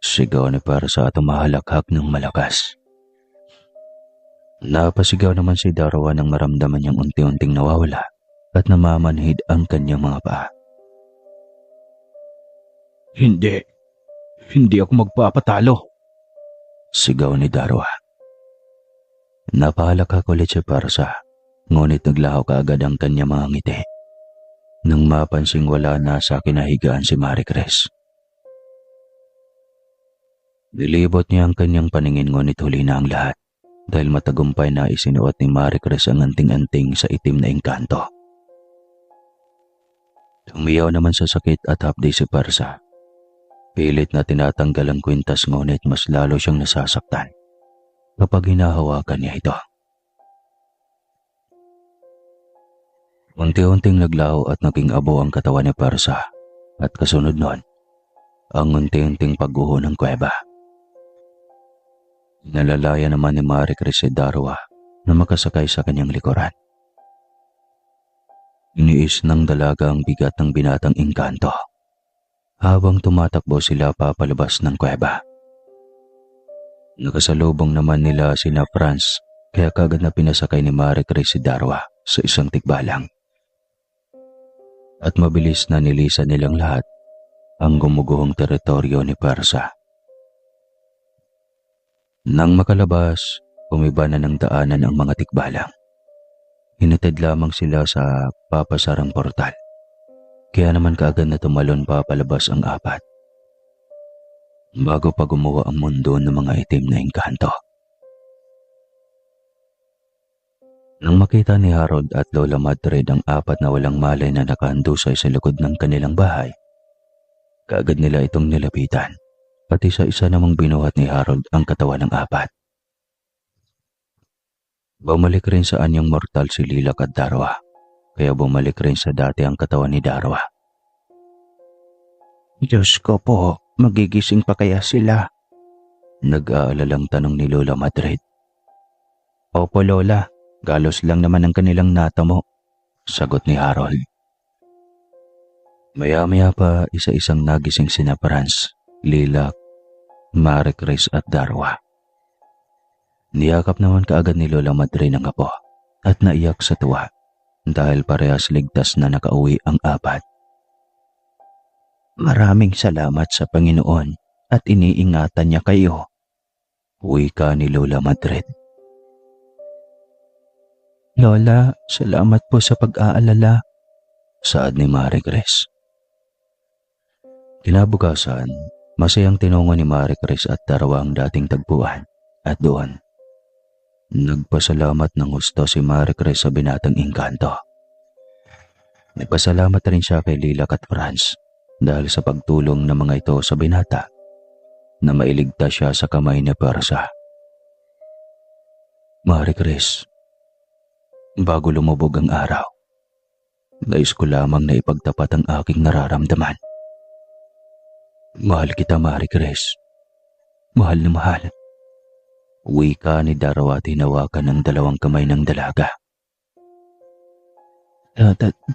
Sigaw ni Puwersa at umahalakhak ng malakas. Napasigaw naman si Darwa nang maramdaman niyang unti-unting nawawala at namamanhid ang kanyang mga paa. Hindi ako magpapatalo. Sigaw ni Darwa. Napahalakhak ulit si Puwersa, ngunit naglaho kaagad ang kanyang mga ngiti nang mapansing wala na sa kinahigaan si Marie Chris. Nilibot niya ang kanyang paningin ngunit huli na ang lahat dahil matagumpay na isinuot ni Marie Chris ang anting-anting sa itim na engkanto. Tumiyaw naman sa sakit at hapdi si Puwersa. Pilit na tinatanggal ang kwintas ngunit mas lalo siyang nasasaktan kapag hinahawakan niya ito. Unti-unting naglaho at naging abo ang katawan ni Puwersa at kasunod nun, ang unti-unting pagguho ng kuweba. Nalalaya naman ni Marie Chris si Darwa na makasakay sa kanyang likuran. Iniis ng dalaga ang bigat ng binatang engkanto habang tumatakbo sila papalabas ng kuweba. Nakasalubong naman nila sina Franz kaya kagad na pinasakay ni Marie Chris si Darwa sa isang tikbalang. At mabilis na nilisan nilang lahat ang gumuguhong teritoryo ni Puwersa. Nang makalabas, umiba na ng daanan ang mga tikbalang. Hinatid lamang sila sa papasarang portal. Kaya naman kaagad na tumalon papalabas ang apat. bago pa gumawa ang mundo ng mga itim na engkanto. Nang makita ni Harold at Lola Madrid ang apat na walang malay na nakahandusay sa likod ng kanilang bahay, kaagad nila itong nilapitan, pati sa isa namang binuhat ni Harold ang katawan ng apat. Bumalik rin sa anyang mortal si Lilac at Darwa, kaya bumalik rin sa dati ang katawan ni Darwa. Diyos ko po, magigising pa kaya sila? Nag-aalalang tanong ni Lola Madrid. Opo Lola, galos lang naman ang kanilang natamo, Sagot ni Harold. Maya-maya pa isa-isang nagising sina Franz, Lilac, Marie Chris at Darwa. Niyakap naman kaagad ni Lola Madrid ang apo at naiyak sa tuwa dahil parehas ligtas na nakauwi ang apat. Maraming salamat sa Panginoon at iniingatan niya kayo. Wika ni Lola Madrid. Lola, salamat po sa pag-aalala. Saad ni Marie Chris. Kinabukasan, masayang tinungo ni Marie Chris at Darwa ang dating tagpuan at doon nagpasalamat ng husto si Marie Chris sa binatang engkanto. Nagpasalamat rin siya kay Lilac at Franz dahil sa pagtulong ng mga ito sa binata na mailigtas siya sa kamay ni Persa. Marie Chris, bago lumubog ang araw, nais ko lamang na ipagtapat ang aking nararamdaman. Mahal kita, Marie Chris. Mahal na mahal. Wika ni Darwa at hinawakan ng dalawang kamay ng dalaga.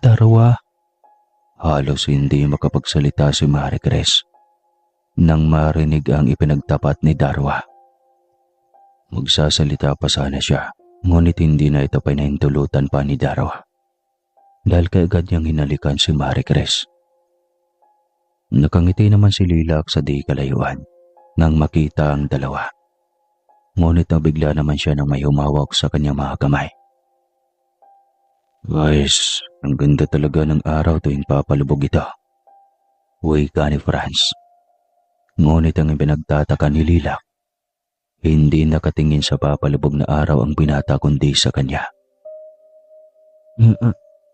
Darwa, Halos hindi makapagsalita si Marie Chris nang marinig ang ipinagtapat ni Darwa. Magsasalita pa sana siya, ngunit hindi na ito pinahintulutan pa ni Darwa dahil kaagad niyang hinalikan si Marie Chris. Nakangiti naman si Lilac sa di kalayuan nang makita ang dalawa. Ngunit nabigla naman siya nang may humawak sa kanyang mga kamay. Guys, ang ganda talaga ng araw tuwing papalubog ito. Wika ni Franz. Ngunit ang ipinagtataka ni Lilac, hindi nakatingin sa papalubog na araw ang binata kundi sa kanya.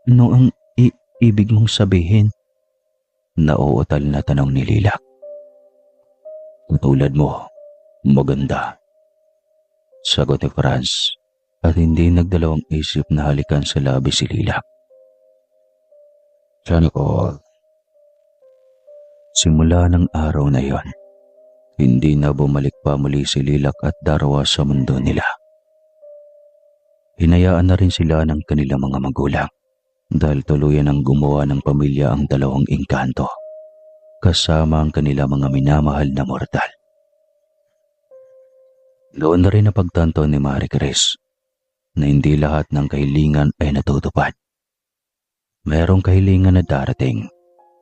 Ano ang ibig mong sabihin? Nauutal na tanong ni Lilac. Katulad mo, maganda. Sagot ni Franz at hindi nagdalawang isip na halikan sa labi si Lilac. Sana ko. Simula ng araw na yon, hindi na bumalik pa muli si Lilac at Darwa sa mundo nila. Hinayaan na rin sila ng kanilang mga magulang dahil tuluyan ang gumawa ng pamilya ang dalawang engkanto kasama ang kanilang mga minamahal na mortal. Doon na rin napagtanto ni Marie Chris na hindi lahat ng kahilingan ay natutupad. Mayroong kahilingan na darating,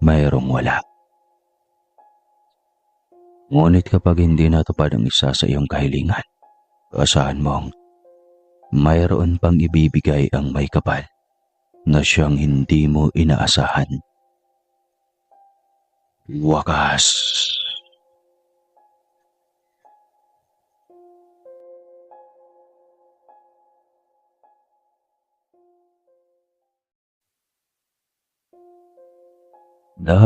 mayroong wala. Ngunit kapag hindi natupad ang isa sa iyong kahilingan, asahan mong mayroon pang ibibigay ang may kapal na siyang hindi mo inaasahan. Wakas! Dahil